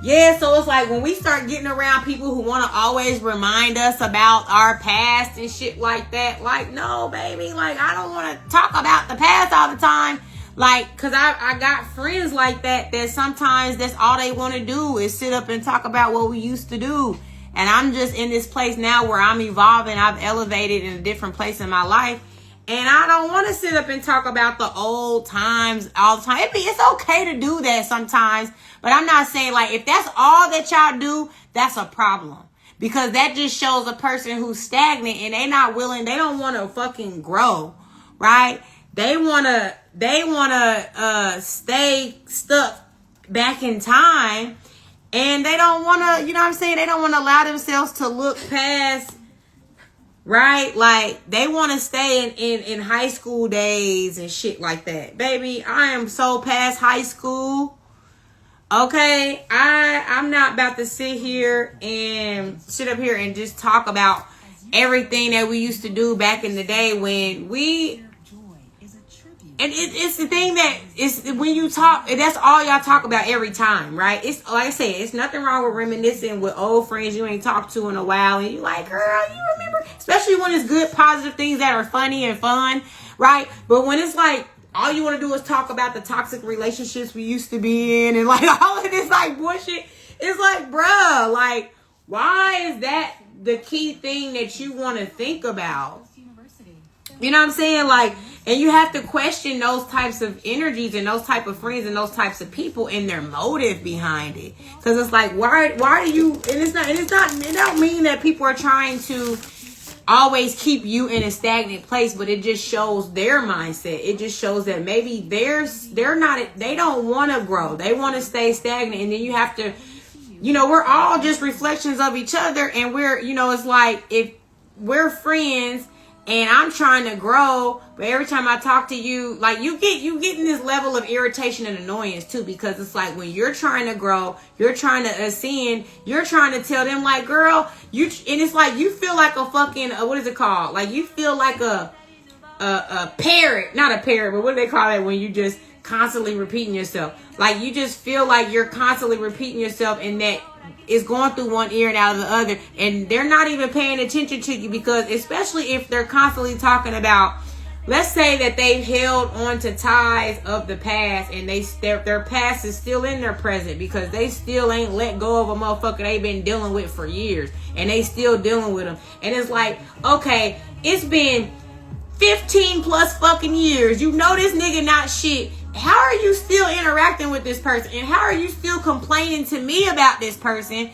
Yeah, so it's like when we start getting around people who want to always remind us about our past and shit like that, like, no, baby, like, I don't want to talk about the past all the time. Like, because I got friends like that sometimes that's all they want to do is sit up and talk about what we used to do. And I'm just in this place now where I'm evolving. I've elevated in a different place in my life. And I don't want to sit up and talk about the old times all the time. It's okay to do that sometimes. But I'm not saying, like, if that's all that y'all do, that's a problem. Because that just shows a person who's stagnant and they don't want to fucking grow, right? They want to stay stuck back in time. And they don't want to, you know what I'm saying? They don't want to allow themselves to look past, right? Like, they want to stay in high school days and shit like that. Baby, I am so past high school. Okay, I'm not about to sit up here and just talk about everything that we used to do back in the day when we... And it's the thing that is when you talk, that's all y'all talk about every time, right? It's like I said, it's nothing wrong with reminiscing with old friends you ain't talked to in a while. And you like, girl, you remember? Especially when it's good, positive things that are funny and fun, right? But when it's like, all you want to do is talk about the toxic relationships we used to be in and like all of this like bullshit. It's like, bruh, like, why is that the key thing that you want to think about? You know what I'm saying? Like, and you have to question those types of energies and those type of friends and those types of people and their motive behind it. Because it's like, why are you, and it don't mean that people are trying to always keep you in a stagnant place, but it just shows their mindset. It just shows that maybe they don't want to grow. They want to stay stagnant. And then you have to, you know, we're all just reflections of each other. And we're, you know, it's like if we're friends and I'm trying to grow, but every time I talk to you, like you getting this level of irritation and annoyance too, because it's like when you're trying to grow, you're trying to ascend, you're trying to tell them like, girl, and it's like you feel like a fucking what is it called? Like you feel like a parrot, not a parrot, but what do they call it when you just constantly repeating yourself? Like you just feel like you're constantly repeating yourself, and that is going through one ear and out of the other, and they're not even paying attention to you, because especially if they're constantly talking about, let's say that they've held on to ties of the past and their past is still in their present because they still ain't let go of a motherfucker they've been dealing with for years and they still dealing with them. And it's like, okay, it's been 15 plus fucking years. You know this nigga not shit. How are you still interacting with this person? And how are you still complaining to me about this person?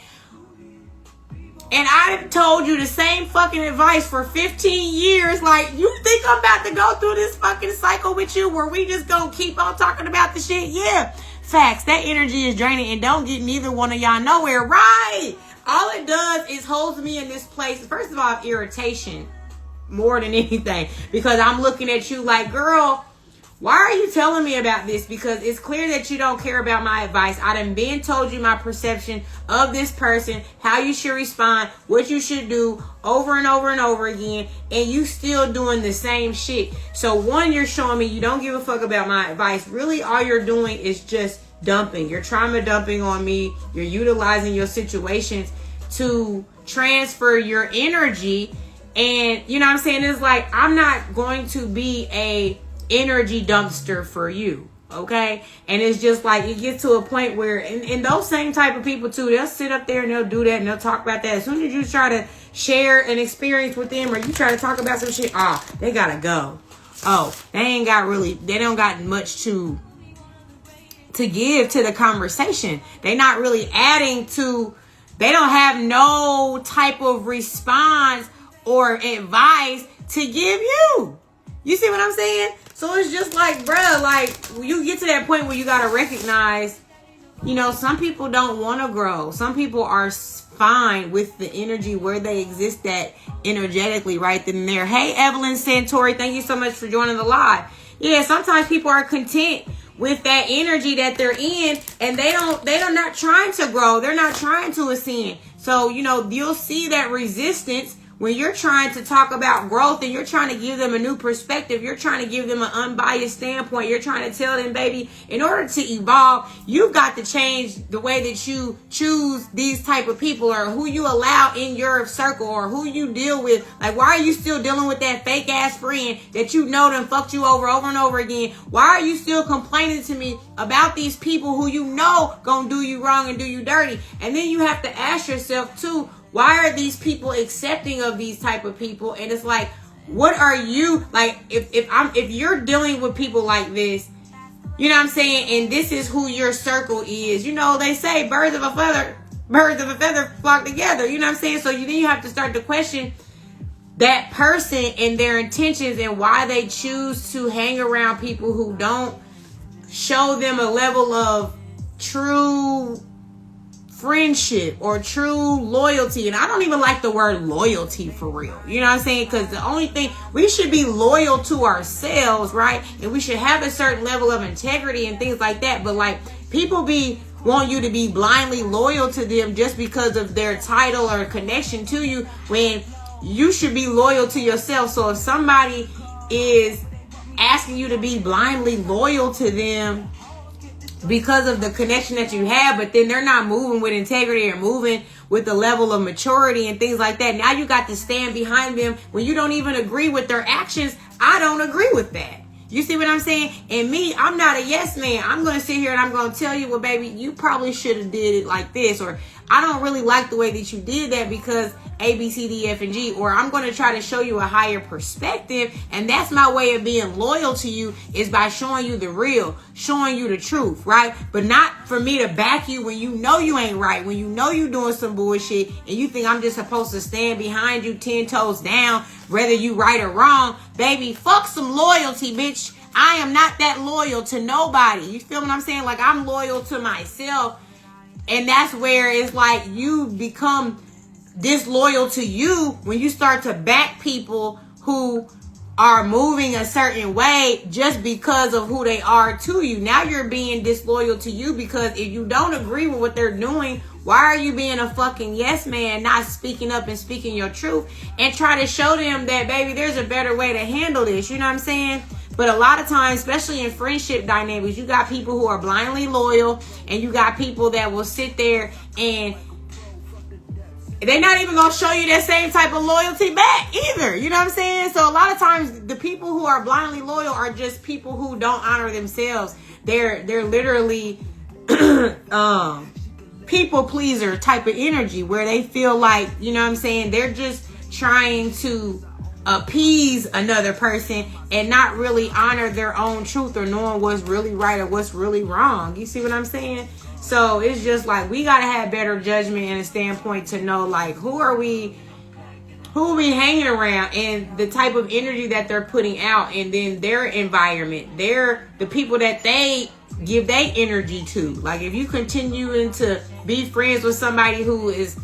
And I told you the same fucking advice for 15 years. Like, you think I'm about to go through this fucking cycle with you where we just gonna keep on talking about the shit? Yeah, facts. That energy is draining and don't get neither one of y'all nowhere. Right. All it does is holds me in this place. First of all, irritation more than anything. Because I'm looking at you like, girl, why are you telling me about this? Because it's clear that you don't care about my advice. I done been told you my perception of this person, how you should respond, what you should do over and over and over again, and you still doing the same shit. So one, you're showing me you don't give a fuck about my advice. Really, all you're doing is just dumping. You're trauma dumping on me. You're utilizing your situations to transfer your energy And you know what I'm saying? It's like, I'm not going to be a energy dumpster for you. Okay. And it's just like, it gets to a point where, and those same type of people too, they'll sit up there and they'll do that and they'll talk about that. As soon as you try to share an experience with them or you try to talk about some shit, they gotta go. They don't got much to give to the conversation. They not really adding to, they don't have no type of response or advice to give you. You see what I'm saying? So it's just like, bruh, like, you get to that point where you got to recognize, you know, some people don't want to grow. Some people are fine with the energy where they exist at energetically right then and there. Hey, Evelyn Santori, thank you so much for joining the live. Yeah, sometimes people are content with that energy that they're in, and they're not trying to grow. They're not trying to ascend. So, you know, you'll see that resistance when you're trying to talk about growth and you're trying to give them a new perspective. You're trying to give them an unbiased standpoint. You're trying to tell them, baby, in order to evolve, you've got to change the way that you choose these type of people, or who you allow in your circle, or who you deal with. Like, why are you still dealing with that fake ass friend that you know done fucked you over and over again? Why are you still complaining to me about these people who you know gonna do you wrong and do you dirty? And then you have to ask yourself too, why are these people accepting of these type of people? And it's like, what are you, like, if you're dealing with people like this, you know what I'm saying, and this is who your circle is, you know, they say birds of a feather flock together, you know what I'm saying? So then you have to start to question that person and their intentions and why they choose to hang around people who don't show them a level of true friendship or true loyalty. And I don't even like the word loyalty for real. You know what I'm saying? Because the only thing, we should be loyal to ourselves, right? And we should have a certain level of integrity and things like that. But like, people want you to be blindly loyal to them just because of their title or connection to you, when you should be loyal to yourself. So if somebody is asking you to be blindly loyal to them because of the connection that you have, but then they're not moving with integrity or moving with the level of maturity and things like that, now you got to stand behind them when you don't even agree with their actions. I don't agree with that. You see what I'm saying? And me, I'm not a yes man. I'm going to sit here and I'm going to tell you, well, baby, you probably should have did it like this, or I don't really like the way that you did that because A, B, C, D, F, and G, or I'm going to try to show you a higher perspective. And that's my way of being loyal to you, is by showing you the real, showing you the truth, right? But not for me to back you when you know you ain't right, when you know you doing some bullshit and you think I'm just supposed to stand behind you 10 toes down, whether you right or wrong. Baby, fuck some loyalty, bitch. I am not that loyal to nobody. You feel what I'm saying? Like, I'm loyal to myself. And that's where it's like you become disloyal to you when you start to back people who are moving a certain way just because of who they are to you. Now you're being disloyal to you, because if you don't agree with what they're doing, why are you being a fucking yes man, not speaking up and speaking your truth and try to show them that, baby, there's a better way to handle this? You know what I'm saying? But a lot of times, especially in friendship dynamics, you got people who are blindly loyal, and you got people that will sit there and they're not even going to show you that same type of loyalty back either. You know what I'm saying? So a lot of times the people who are blindly loyal are just people who don't honor themselves. They're literally people pleaser type of energy, where they feel like, you know what I'm saying, they're just trying to appease another person and not really honor their own truth or knowing what's really right or what's really wrong. You see what I'm saying? So it's just like, we got to have better judgment and a standpoint to know, like, who are we hanging around, and the type of energy that they're putting out, and then their environment, the people that they give their energy to. Like, if you continuing to be friends with somebody who is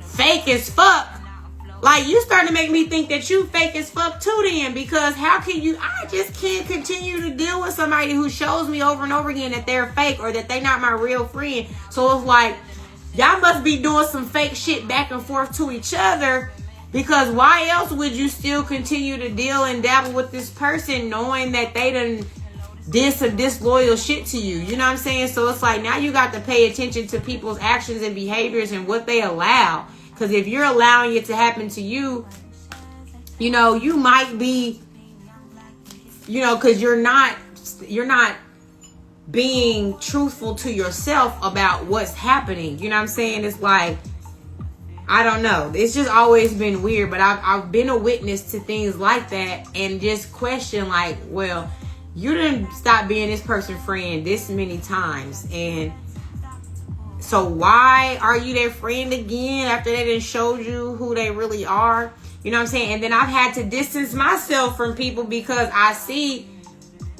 fake as fuck, like, you starting to make me think that you fake as fuck too then, because how can you, I just can't continue to deal with somebody who shows me over and over again that they're fake or that they're not my real friend. So it's like, y'all must be doing some fake shit back and forth to each other, because why else would you still continue to deal and dabble with this person knowing that they done did some disloyal shit to you? You know what I'm saying? So it's like, now you got to pay attention to people's actions and behaviors and what they allow. Because if you're allowing it to happen to you, you know, you might be, you know, because you're not being truthful to yourself about what's happening. You know what I'm saying? It's like, I don't know. It's just always been weird, but I've been a witness to things like that and just question like, well, you didn't stop being this person's friend this many times. And so why are you their friend again after they done showed you who they really are? You know what I'm saying? And then I've had to distance myself from people because I see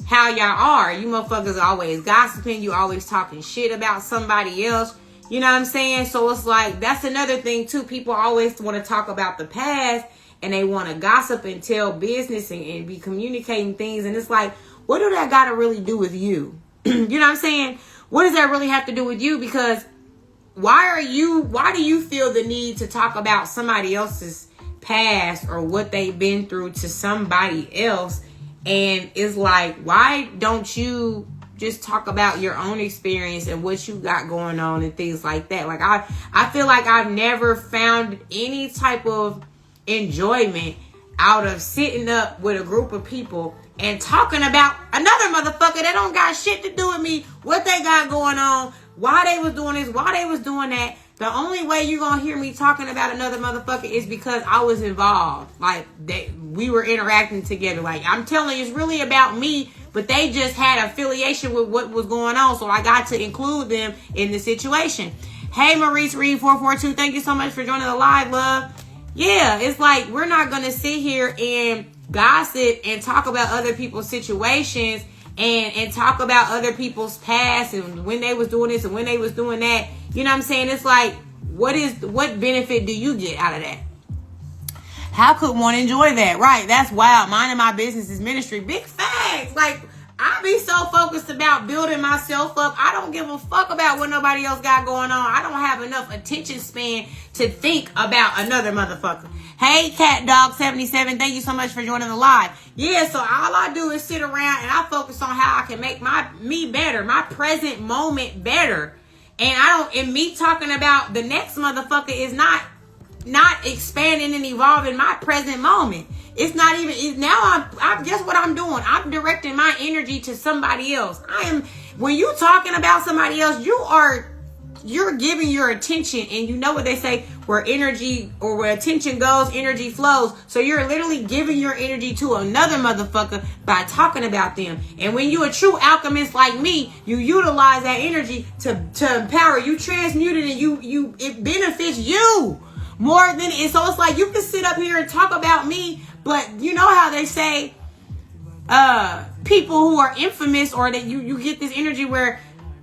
how y'all are. You motherfuckers are always gossiping. You always talking shit about somebody else. You know what I'm saying? So it's like, that's another thing too. People always want to talk about the past and they want to gossip and tell business and be communicating things. And it's like, what do that got to really do with you? You know what I'm saying? What does that really have to do with you? Because why do you feel the need to talk about somebody else's past or what they've been through to somebody else? And it's like, why don't you just talk about your own experience and what you got going on and things like that? Like, I feel like I've never found any type of enjoyment out of sitting up with a group of people and talking about another motherfucker that don't got shit to do with me, what they got going on, why they was doing this, why they was doing that. The only way you're going to hear me talking about another motherfucker is because I was involved. Like, we were interacting together. Like, I'm telling you, it's really about me, but they just had affiliation with what was going on. So I got to include them in the situation. Hey, Maurice Reed 442, thank you so much for joining the live, love. Yeah, it's like, we're not going to sit here and gossip and talk about other people's situations and talk about other people's past and when they was doing this and when they was doing that. You know what I'm saying? It's like, what benefit do you get out of that? How could one enjoy that? Right. That's wild. Minding my business is ministry. Big facts. Like, I be so focused about building myself up. I don't give a fuck about what nobody else got going on. I don't have enough attention span to think about another motherfucker. Hey, Cat Dog 77, thank you so much for joining the live. Yeah, so all I do is sit around and I focus on how I can make me better, my present moment better. And me talking about the next motherfucker is not expanding and evolving my present moment. It's not even, now I'm guess what I'm doing? I'm directing my energy to somebody else. When you talking about somebody else, you're giving your attention, and you know what they say, where energy or where attention goes, energy flows. So you're literally giving your energy to another motherfucker by talking about them. And when you're a true alchemist like me, you utilize that energy to empower. You transmute it, and it benefits you more than it. So it's like, you can sit up here and talk about me, but you know how they say, people who are infamous, or that you get this energy where,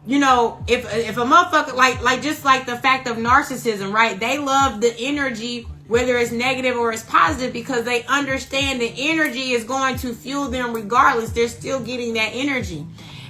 you know, if a motherfucker, like just like the fact of narcissism, right? They love the energy, whether it's negative or it's positive, because they understand the energy is going to fuel them regardless. They're still getting that energy.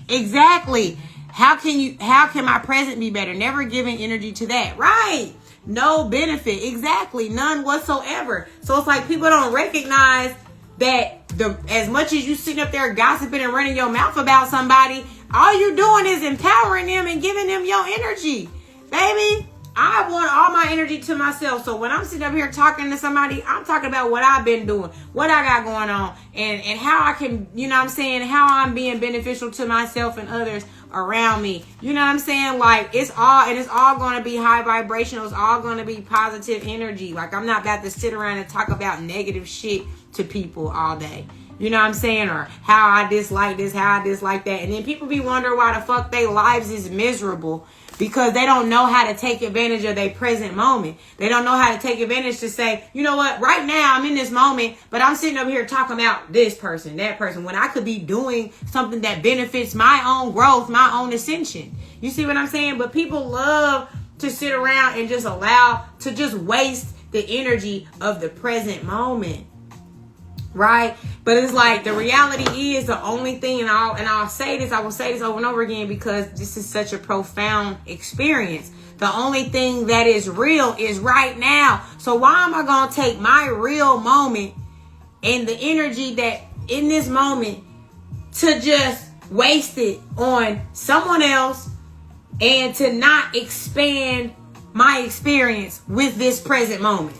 Exactly. How can my present be better? Never giving energy to that. Right. No benefit. Exactly. None whatsoever. So it's like, people don't recognize that as much as you sitting up there gossiping and running your mouth about somebody, all you doing is empowering them and giving them your energy. Baby, I want all my energy to myself. So when I'm sitting up here talking to somebody, I'm talking about what I've been doing, what I got going on, and how I can, you know what I'm saying, how I'm being beneficial to myself and others around me. You know what I'm saying? Like, it's all going to be high vibrational. It's all going to be positive energy. Like, I'm not about to sit around and talk about negative shit to people all day. You know what I'm saying? Or how I dislike this, how I dislike that. And then people be wondering why the fuck their lives is miserable, because they don't know how to take advantage of their present moment. They don't know how to take advantage to say, you know what, right now I'm in this moment, but I'm sitting over here talking about this person, that person, when I could be doing something that benefits my own growth, my own ascension. You see what I'm saying? But people love to sit around and just waste the energy of the present moment. Right? But it's like, the reality is, the only thing, and I will say this over and over again, because this is such a profound experience. The only thing that is real is right now. So why am I going to take my real moment and the energy that in this moment to just waste it on someone else and to not expand my experience with this present moment.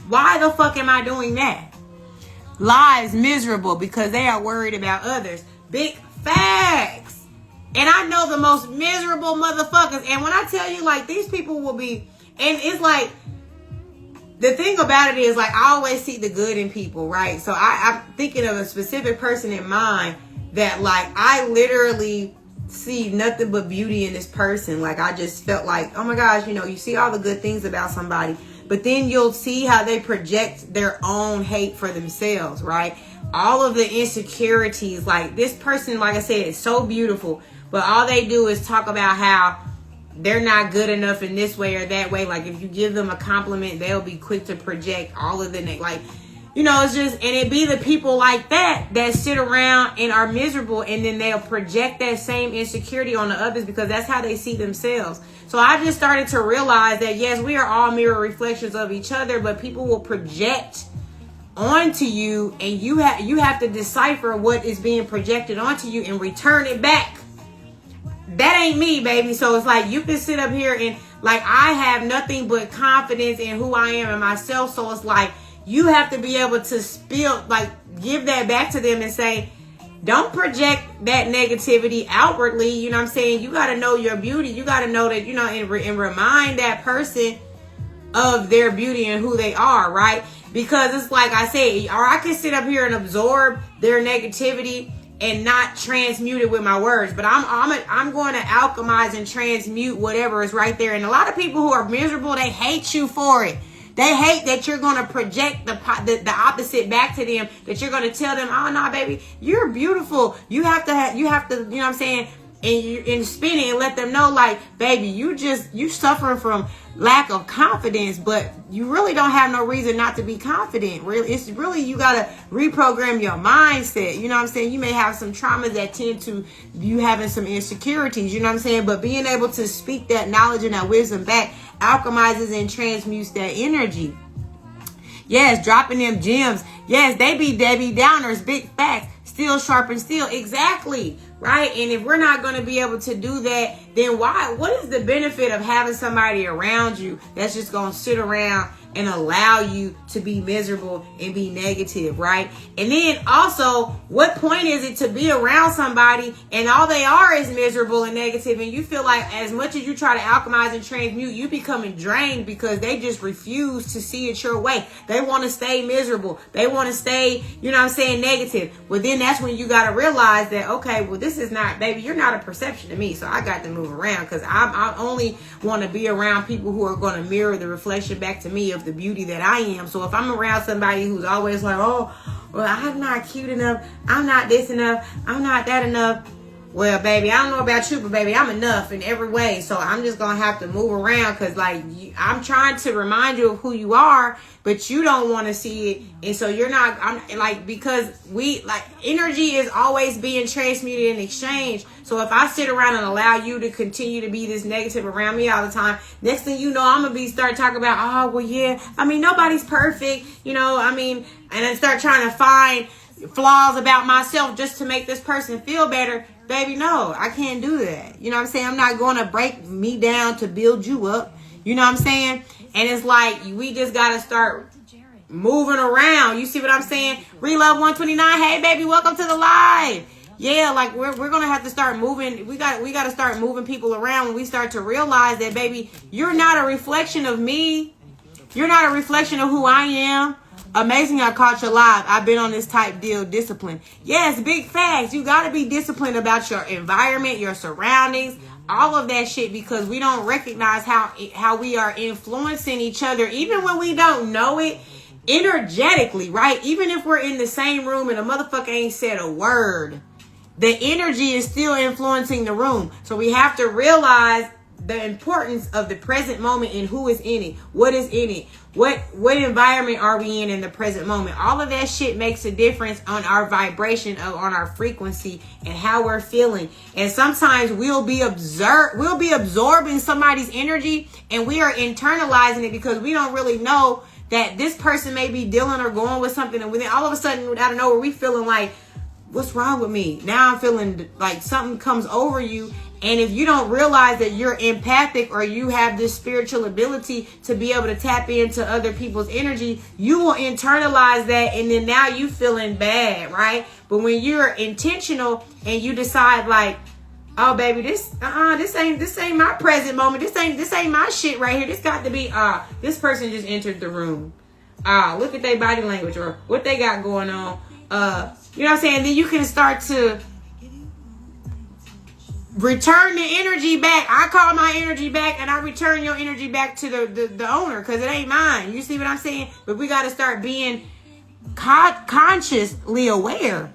Why the fuck am I doing that? Lives miserable because they are worried about others. Big facts. And I know the most miserable motherfuckers. And when I tell you, like, these people will be, and it's like, the thing about it is, like, I always see the good in people, right? So I'm thinking of a specific person in mind that, like, I literally see nothing but beauty in this person. Like, I just felt like, oh my gosh, you know, you see all the good things about somebody, but then you'll see how they project their own hate for themselves, right? All of the insecurities, like, this person, like I said, is so beautiful, but all they do is talk about how they're not good enough in this way or that way. Like, if you give them a compliment, they'll be quick to project all of the, like, you know, it's just, and it be the people like that sit around and are miserable, and then they'll project that same insecurity on the others because that's how they see themselves. So I just started to realize that, yes, we are all mirror reflections of each other, but people will project onto you, and you have to decipher what is being projected onto you and return it back. That ain't me, baby. So it's like, you can sit up here and, like, I have nothing but confidence in who I am and myself. So it's like, you have to be able to give that back to them and say, don't project that negativity outwardly. You know what I'm saying? You got to know your beauty. You got to know that, you know, and remind that person of their beauty and who they are, right? Because it's like I say, or I can sit up here and absorb their negativity and not transmute it with my words, but I'm going to alchemize and transmute whatever is right there. And a lot of people who are miserable, they hate you for it. They hate that you're going to project the opposite back to them, that you're going to tell them, oh, no, baby, you're beautiful. You have to, you know what I'm saying? And spin it and let them know, like, baby, you suffering from lack of confidence, but you really don't have no reason not to be confident. Really, it's really, you got to reprogram your mindset. You know what I'm saying? You may have some traumas that tend to you having some insecurities, you know what I'm saying? But being able to speak that knowledge and that wisdom back alchemizes and transmutes that energy. Yes, dropping them gems. Yes, they be Debbie Downers, big facts. Steel sharpens steel. Exactly. Right? And if we're not going to be able to do that, then what is the benefit of having somebody around you that's just going to sit around and allow you to be miserable and be negative, right? And then also, what point is it to be around somebody and all they are is miserable and negative, and you feel like as much as you try to alchemize and transmute, you becoming drained because they just refuse to see it your way. They want to stay miserable. They want to stay, you know what I'm saying, negative. Well, then that's when you got to realize that, okay, well, this is not, baby, you're not a perception to me, so I got to move around because I only want to be around people who are going to mirror the reflection back to me of the beauty that I am. So if I'm around somebody who's always like, oh, well, I'm not cute enough, I'm not this enough, I'm not that enough, well, baby, I don't know about you, but baby, I'm enough in every way. So I'm just gonna have to move around because, like, I'm trying to remind you of who you are, but you don't want to see it, and so you're not. I'm like, because energy is always being transmuted in exchange. So if I sit around and allow you to continue to be this negative around me all the time, next thing you know, I'm gonna start talking about, oh, well, yeah, I mean, nobody's perfect, you know, I mean, and then start trying to find flaws about myself just to make this person feel better. Baby, no, I can't do that. You know what I'm saying? I'm not going to break me down to build you up. You know what I'm saying? And it's like, we just got to start moving around. You see what I'm saying? Relove 129. Hey, baby, welcome to the live. Yeah, like we're going to have to start moving. We got to start moving people around when we start to realize that, baby, you're not a reflection of me. You're not a reflection of who I am. Amazing I caught you live. I've been on this type deal, discipline. Yes, big facts. You got to be disciplined about your environment, your surroundings, all of that shit, because we don't recognize how we are influencing each other, even when we don't know it, energetically, right? Even if we're in the same room and a motherfucker ain't said a word, the energy is still influencing the room. So we have to realize the importance of the present moment and who is in it. What is in it? What environment are we in the present moment? All of that shit makes a difference on our vibration, on our frequency, and how we're feeling. And sometimes we'll be absorbing somebody's energy, and we are internalizing it because we don't really know that this person may be dealing or going with something, and then all of a sudden, out of nowhere, we feeling like, what's wrong with me? Now I'm feeling like something comes over you, And if you don't realize that you're empathic or you have this spiritual ability to be able to tap into other people's energy, you will internalize that, and then now you feeling bad, right? But when you're intentional and you decide like, oh baby, this ain't my present moment. This ain't my shit right here. This got to be this person just entered the room. Look at their body language or what they got going on. You know what I'm saying? Then you can start to return the energy back. I call my energy back and I return your energy back to the owner because it ain't mine. You see what I'm saying? But we got to start being consciously aware.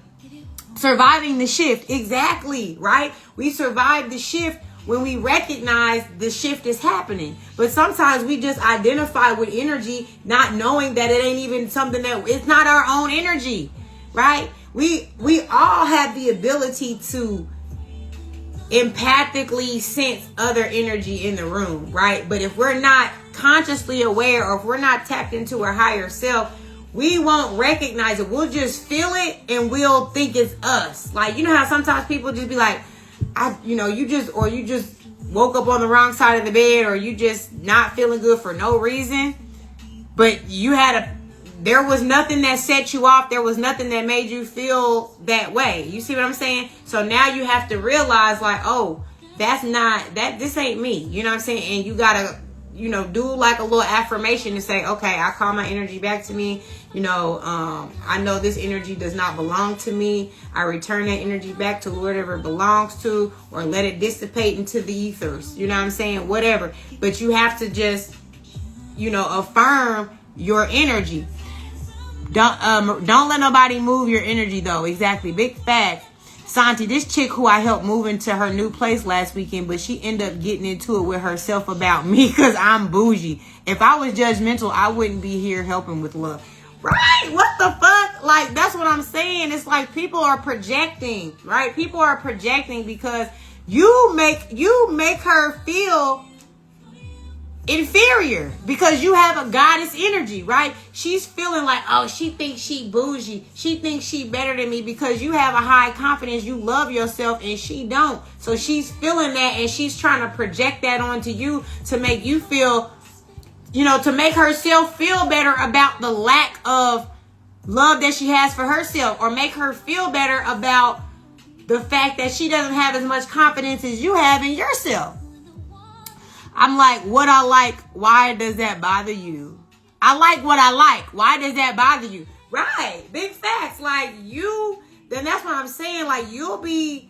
Surviving the shift. Exactly, right? We survive the shift when we recognize the shift is happening. But sometimes we just identify with energy not knowing that it ain't even something that it's not our own energy, right? We all have the ability to empathically sense other energy in the room, right? But if we're not consciously aware or if we're not tapped into our higher self, we won't recognize it. We'll just feel it and we'll think it's us. Like, you know how sometimes people just be like, you just woke up on the wrong side of the bed, or you just not feeling good for no reason. But there was nothing that set you off. There was nothing that made you feel that way. You see what I'm saying? So now you have to realize like, oh, this ain't me. You know what I'm saying? And you gotta, do like a little affirmation to say, okay, I call my energy back to me. I know this energy does not belong to me. I return that energy back to whatever it belongs to, or let it dissipate into the ethers. You know what I'm saying? Whatever. But you have to just, affirm your energy. Don't let nobody move your energy though. Exactly. Big fact. Santi, this chick who I helped move into her new place last weekend, but she ended up getting into it with herself about me because I'm bougie. If I was judgmental, I wouldn't be here helping with love. Right? What the fuck? Like, that's what I'm saying. It's like people are projecting, right? People are projecting because you make her feel inferior because you have a goddess energy, right? She's feeling like, oh, she thinks she bougie. She thinks she better than me because you have a high confidence. You love yourself and she don't. So she's feeling that and she's trying to project that onto you to make you feel, to make herself feel better about the lack of love that she has for herself, or make her feel better about the fact that she doesn't have as much confidence as you have in yourself. I'm like, what I like, why does that bother you? I like what I like. Why does that bother you? Right. Big facts. Like then that's what I'm saying. Like you'll be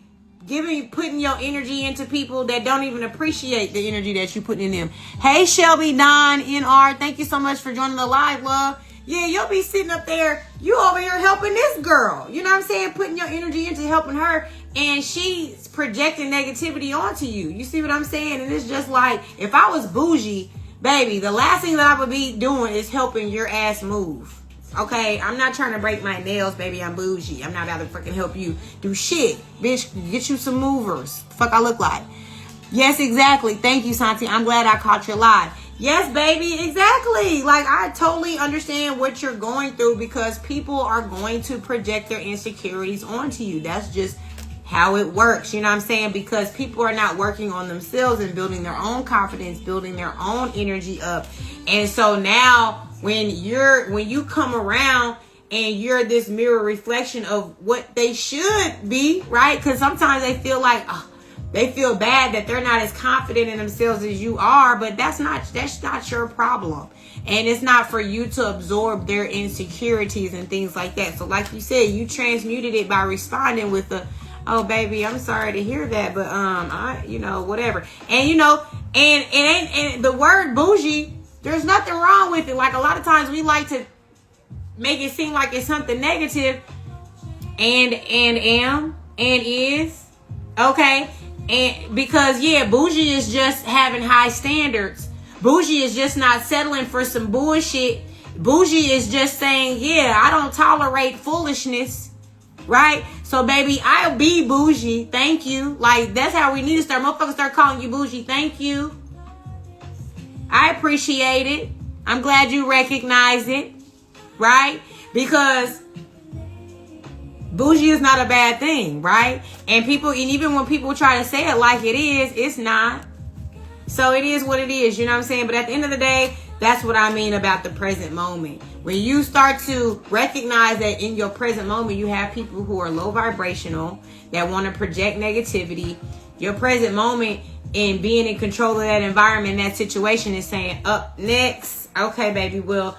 putting your energy into people that don't even appreciate the energy that you put in them. Hey, Shelby, Don, NR, thank you so much for joining the live, love. Yeah, you'll be sitting up there, you over here helping this girl. You know what I'm saying? Putting your energy into helping her, and she's projecting negativity onto you. You see what I'm saying? And it's just like, if I was bougie, baby, the last thing that I would be doing is helping your ass move. Okay? I'm not trying to break my nails, baby. I'm bougie. I'm not about to freaking help you do shit. Bitch, get you some movers. Fuck I look like. Yes, exactly. Thank you, Santi. I'm glad I caught you live. Yes, baby, exactly. Like, I totally understand what you're going through because people are going to project their insecurities onto you. That's just how it works. You know what I'm saying? Because people are not working on themselves and building their own confidence, building their own energy up. And so now when you come around and you're this mirror reflection of what they should be, right? Because sometimes they feel like, they feel bad that they're not as confident in themselves as you are, but that's not your problem. And it's not for you to absorb their insecurities and things like that. So like you said, you transmuted it by responding with the, oh baby, I'm sorry to hear that, but whatever. And and the word bougie, there's nothing wrong with it. Like a lot of times we like to make it seem like it's something negative and is, okay? And because, bougie is just having high standards. Bougie is just not settling for some bullshit. Bougie is just saying, I don't tolerate foolishness, right? So, baby, I'll be bougie. Thank you. Like, that's how we need to start. Motherfuckers start calling you bougie. Thank you. I appreciate it. I'm glad you recognize it, right? Because bougie is not a bad thing, right? And even when people try to say it like it is, it's not. So it is what it is, you know what I'm saying? But at the end of the day, that's what I mean about the present moment. When you start to recognize that in your present moment, you have people who are low vibrational, that want to project negativity. Your present moment in being in control of that environment, that situation, is saying, up next. Okay, baby, well,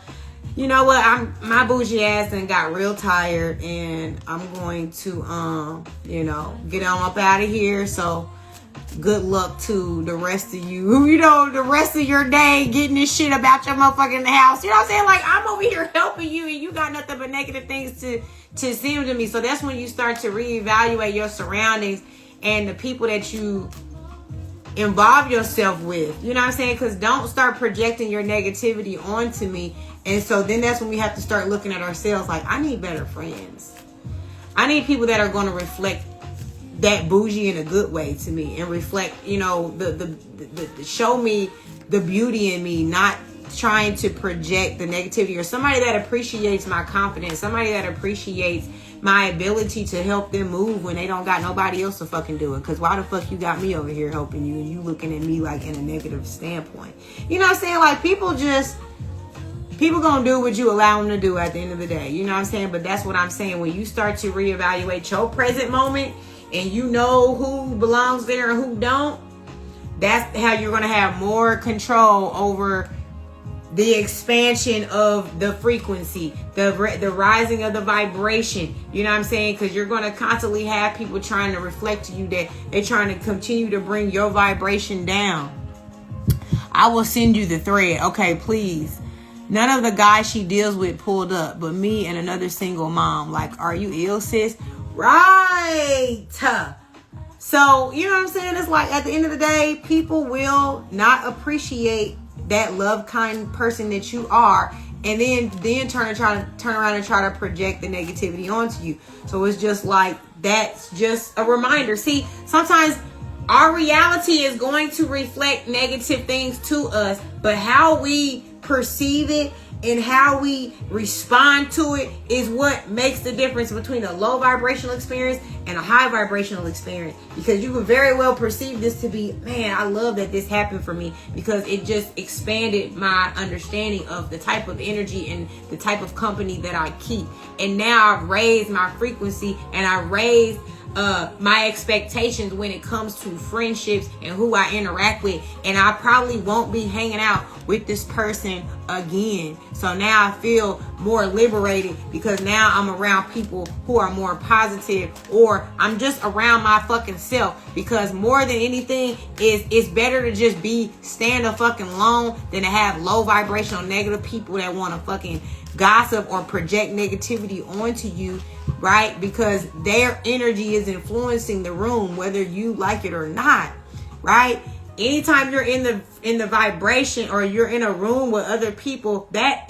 you know what? My bougie ass and got real tired, and I'm going to, get on up out of here. So good luck to the rest of you, the rest of your day getting this shit about your motherfucking house. You know what I'm saying? Like, I'm over here helping you, and you got nothing but negative things to seem to me. So that's when you start to reevaluate your surroundings and the people that you involve yourself with. You know what I'm saying? Because don't start projecting your negativity onto me. And so then that's when we have to start looking at ourselves like, I need better friends. I need people that are going to reflect that bougie in a good way to me, and reflect, the show me the beauty in me, not trying to project the negativity, or somebody that appreciates my confidence, somebody that appreciates my ability to help them move when they don't got nobody else to fucking do it. Because why the fuck you got me over here helping you and you looking at me like in a negative standpoint? You know what I'm saying? Like, people gonna do what you allow them to do at the end of the day. You know what I'm saying? But that's what I'm saying. When you start to reevaluate your present moment, and you know who belongs there and who don't, that's how you're going to have more control over the expansion of the frequency, the rising of the vibration. You know what I'm saying? Because you're going to constantly have people trying to reflect to you that they're trying to continue to bring your vibration down. I will send you the thread. Okay, please. None of the guys she deals with pulled up, but me and another single mom. Like, are you ill, sis? Right. So, you know what I'm saying? It's like, at the end of the day, people will not appreciate that love kind person that you are, and then turn around and try to project the negativity onto you. So it's just like, that's just a reminder. See, sometimes our reality is going to reflect negative things to us, but how we perceive it and how we respond to it is what makes the difference between a low vibrational experience and a high vibrational experience. Because you could very well perceive this to be, man, I love that this happened for me, because it just expanded my understanding of the type of energy and the type of company that I keep. And now I've raised my frequency, and I raised my expectations when it comes to friendships and who I interact with. And I probably won't be hanging out with this person again. So now I feel more liberated, because now I'm around people who are more positive, or I'm just around my fucking self. Because more than anything, it's better to just stand a fucking alone than to have low vibrational negative people that want to fucking gossip or project negativity onto you, right? Because their energy is influencing the room, whether you like it or not, right? Anytime you're in the vibration, or you're in a room with other people, that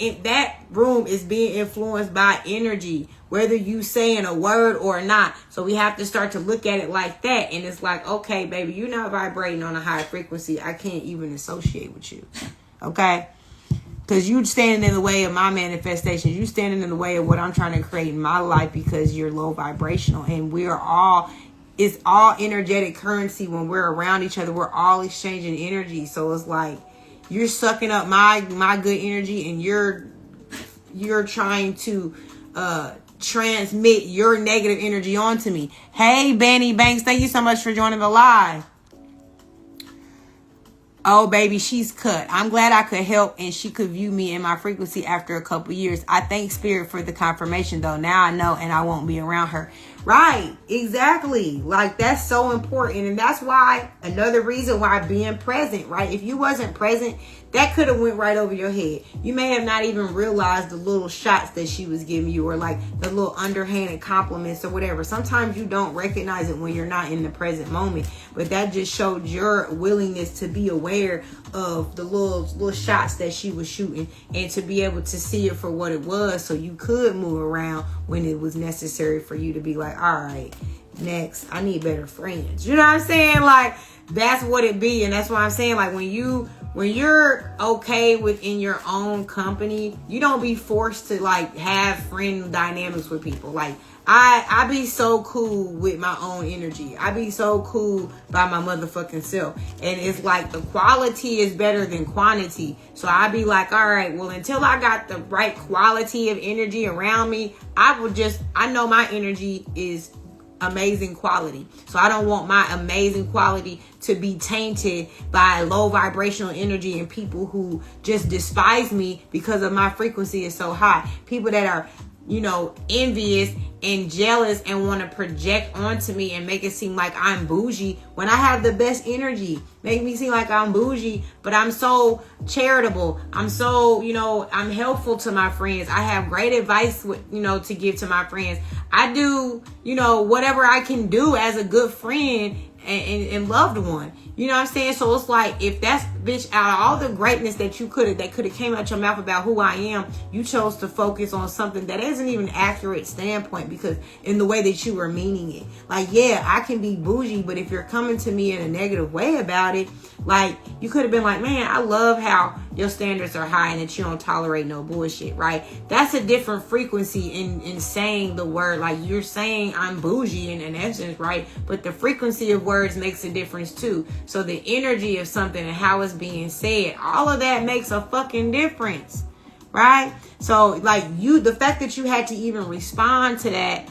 room is being influenced by energy, whether you saying a word or not. So we have to start to look at it like that. And it's like, okay, baby, you're not vibrating on a high frequency. I can't even associate with you. Okay? Because you standing in the way of my manifestations. You standing in the way of what I'm trying to create in my life, because you're low vibrational. And it's all energetic currency. When we're around each other, we're all exchanging energy. So it's like, you're sucking up my good energy, and you're trying to transmit your negative energy onto me. Hey, Benny Banks, thank you so much for joining the live. Oh, baby, she's cut. I'm glad I could help, and she could view me in my frequency after a couple years. I thank Spirit for the confirmation, though. Now I know, and I won't be around her. Right. Exactly. Like, that's so important. And that's why, another reason why being present, right? If you wasn't present, that could have went right over your head. You may have not even realized the little shots that she was giving you, or like the little underhanded compliments or whatever. Sometimes you don't recognize it when you're not in the present moment, but that just showed your willingness to be aware of the little shots that she was shooting, and to be able to see it for what it was, so you could move around when it was necessary for you to be like, all right, next, I need better friends. You know what I'm saying? Like, that's what it be. And that's why I'm saying, like, when you're okay within your own company, you don't be forced to like have friend dynamics with people. Like, I be so cool with my own energy. I be so cool by my motherfucking self. And it's like the quality is better than quantity. So I be like, all right, well, until I got the right quality of energy around me, I know my energy is amazing quality. So I don't want my amazing quality to be tainted by low vibrational energy and people who just despise me because of my frequency is so high. People that are, envious and jealous and want to project onto me and make it seem like I'm bougie when I have the best energy. Make me seem like I'm bougie, but I'm so charitable. I'm so, I'm helpful to my friends. I have great advice, to give to my friends. I do, whatever I can do as a good friend and loved one. You know what I'm saying? So it's like, if that's, bitch, out of all the greatness that could have came out your mouth about who I am, you chose to focus on something that isn't even an accurate standpoint, because in the way that you were meaning it. Like, yeah, I can be bougie, but if you're coming to me in a negative way about it, like, you could have been like, man, I love how your standards are high and that you don't tolerate no bullshit, right? That's a different frequency in saying the word. Like, you're saying I'm bougie in essence, right? But the frequency of words makes a difference too. So the energy of something and how it's being said, all of that makes a fucking difference, right? So like the fact that you had to even respond to that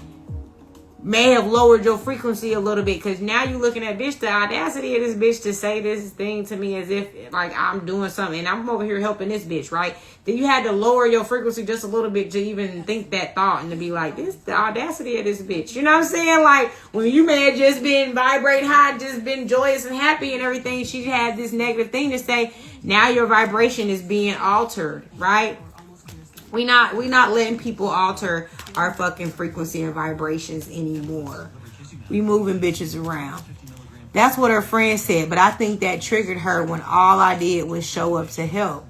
may have lowered your frequency a little bit, because now you're looking at, bitch, the audacity of this bitch to say this thing to me as if like I'm doing something and I'm over here helping this bitch, right? Then you had to lower your frequency just a little bit to even think that thought and to be like, this the audacity of this bitch. You know what I'm saying? Like, when you may have just been vibrate high, just been joyous and happy and everything, she had this negative thing to say. Now your vibration is being altered, right? We not letting people alter our fucking frequency and vibrations anymore. We moving bitches around. That's what her friend said, but I think that triggered her when all I did was show up to help.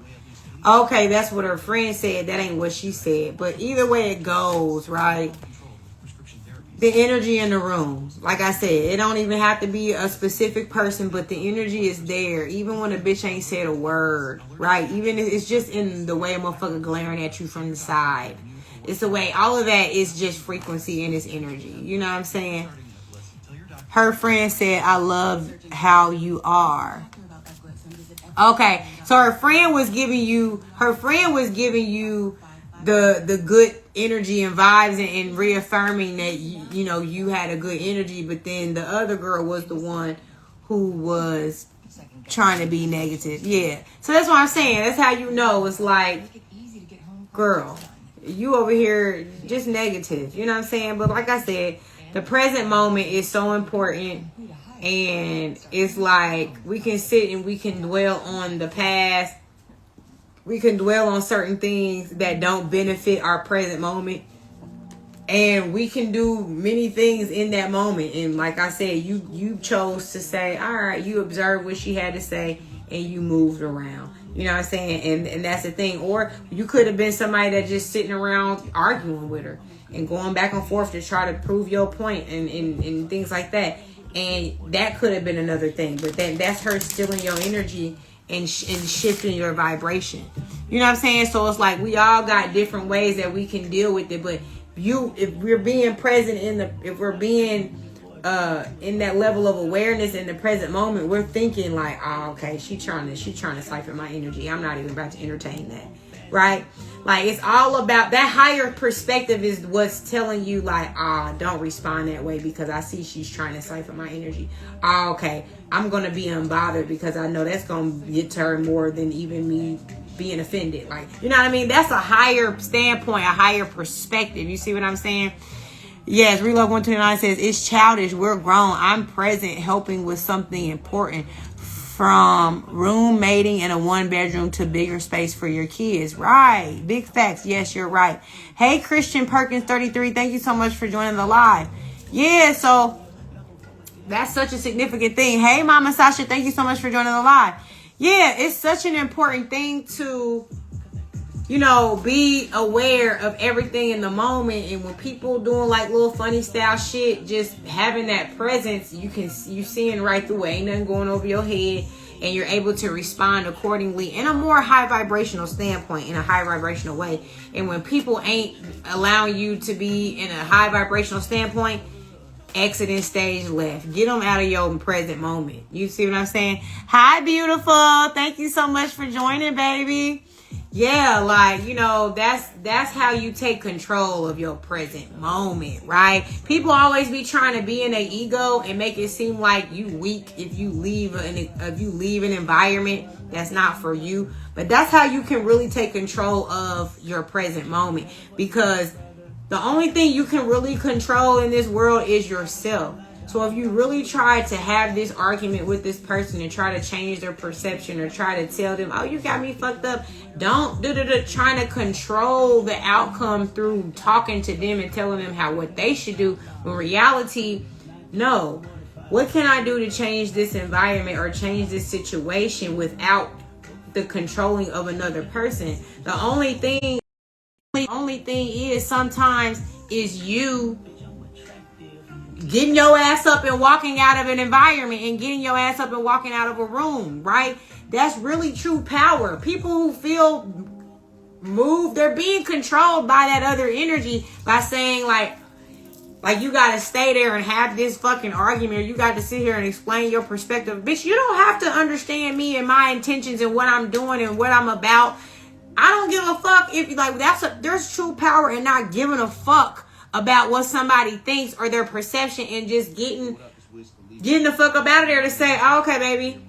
Okay, that's what her friend said. That ain't what she said. But either way it goes, right? The energy in the room. Like I said, it don't even have to be a specific person, but the energy is there. Even when a bitch ain't said a word, right? Even if it's just in the way a motherfucker glaring at you from the side. It's the way, all of that is just frequency and it's energy. You know what I'm saying? Her friend said, I love how you are. Okay, so her friend was giving you the good energy and vibes and reaffirming that you had a good energy, but then the other girl was the one who was trying to be negative. Yeah, so that's what I'm saying. That's how you know it's like, girl, you over here just negative. You know what I'm saying? But like I said, the present moment is so important. And it's like we can sit and we can dwell on the past. We can dwell on certain things that don't benefit our present moment. And we can do many things in that moment. And like I said, you chose to say, all right, you observed what she had to say and you moved around. You know what I'm saying? And that's the thing. Or you could have been somebody that just sitting around arguing with her and going back and forth to try to prove your point and things like that. And that could have been another thing. But then that's her stealing your energy and shifting your vibration. You know what I'm saying? So it's like we all got different ways that we can deal with it. But if we're being present if we're being in that level of awareness in the present moment, we're thinking like, oh, okay, she trying to siphon my energy. I'm not even about to entertain that. Right? Like, it's all about that higher perspective is what's telling you like, don't respond that way because I see she's trying to siphon my energy. Okay, I'm going to be unbothered because I know that's going to get her more than even me being offended. Like, you know what I mean? That's a higher standpoint, a higher perspective. You see what I'm saying? Yes, Relove 129 says, it's childish. We're grown. I'm present helping with something important. From roommating in a one bedroom to bigger space for your kids. Right. Big facts. Yes, you're right. Hey, Christian Perkins 33. Thank you so much for joining the live. Yeah, so that's such a significant thing. Hey, Mama Sasha. Thank you so much for joining the live. Yeah, it's such an important thing to, be aware of everything in the moment. And when people doing like little funny style shit, just having that presence, you seeing right through it. Ain't nothing going over your head. and you're able to respond accordingly in a more high vibrational standpoint, in a high vibrational way. And when people ain't allowing you to be in a high vibrational standpoint, exit in stage left. Get them out of your present moment. You see what I'm saying? Hi, beautiful. Thank you so much for joining, baby. Yeah, like, you know, that's how you take control of your present moment, right? People always be trying to be in their ego and make it seem like you weak if you leave an environment that's not for you. But that's how you can really take control of your present moment, because the only thing you can really control in this world is yourself. So if you really try to have this argument with this person and try to change their perception, or try to tell them, oh, you got me fucked up, don't trying to control the outcome through talking to them and telling them what they should do. When reality, no. What can I do to change this environment or change this situation without the controlling of another person? The only thing is sometimes is you getting your ass up and walking out of an environment, and getting your ass up and walking out of a room, right? That's really true power. People who feel moved, they're being controlled by that other energy, by saying like you gotta stay there and have this fucking argument, or you got to sit here and explain your perspective. Bitch, you don't have to understand me and my intentions and what I'm doing and what I'm about. I don't give a fuck if like there's true power in not giving a fuck about what somebody thinks or their perception, and just getting the fuck up out of there to say, oh, okay, baby,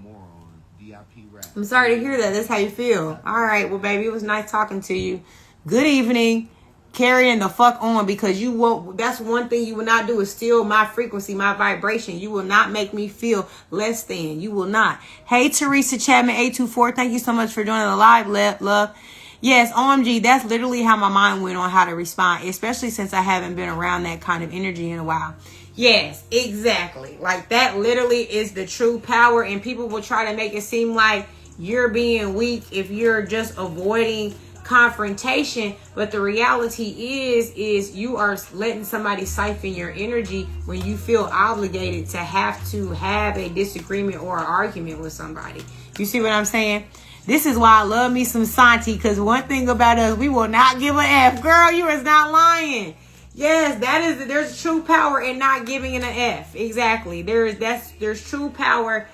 I'm sorry to hear that. That's how you feel. All right, well, baby, it was nice talking to you. Good evening. Carrying the fuck on, because you won't. That's one thing you will not do, is steal my frequency, my vibration. You will not make me feel less than. You will not. Hey, Teresa Chapman 824, thank you so much for joining the live, love. Yes, OMG, that's literally how my mind went on how to respond, especially since I haven't been around that kind of energy in a while. Yes, exactly. Like, that literally is the true power, and people will try to make it seem like you're being weak if you're just avoiding confrontation. But the reality is you are letting somebody siphon your energy when you feel obligated to have a disagreement or an argument with somebody. You see what I'm saying? This is why I love me some Santi, because one thing about us, we will not give an F. Girl, you is not lying. Yes, there's true power in not giving an F. Exactly. There's true power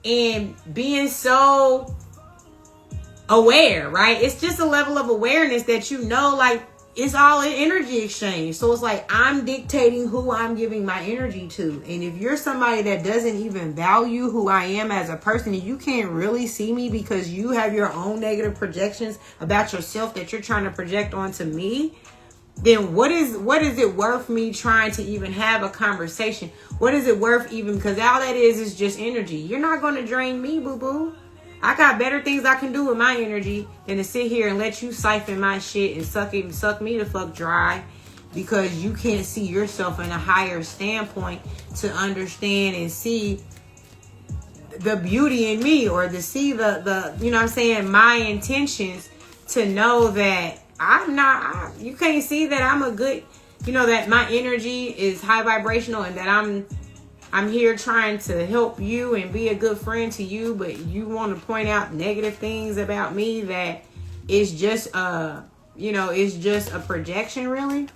in being so aware, right? It's just a level of awareness that you know, like, it's all an energy exchange. So it's like I'm dictating who I'm giving my energy to. And if you're somebody that doesn't even value who I am as a person, and you can't really see me because you have your own negative projections about yourself that you're trying to project onto me, then what is it worth me trying to even have a conversation? What is it worth even? Because all that is just energy. You're not going to drain me, boo-boo. I got better things I can do with my energy than to sit here and let you siphon my shit and suck me the fuck dry, because you can't see yourself in a higher standpoint to understand and see the beauty in me, or to see the you know what I'm saying, my intentions, to know that you can't see that I'm a good, that my energy is high vibrational, and that I'm here trying to help you and be a good friend to you, but you want to point out negative things about me that is just it's just a projection, really.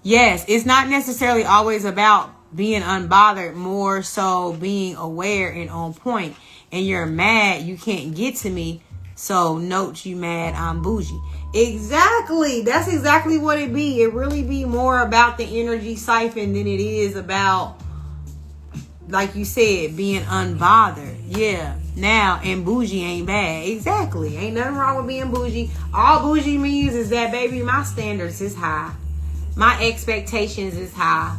Yes, it's not necessarily always about being unbothered, more so being aware and on point. And you're mad you can't get to me, so note you mad I'm bougie. Exactly. That's exactly what it be. It really be more about the energy siphon than it is about, like you said, being unbothered. Yeah. Now, and bougie ain't bad. Exactly. Ain't nothing wrong with being bougie. All bougie means is that, baby, my standards is high. My expectations is high.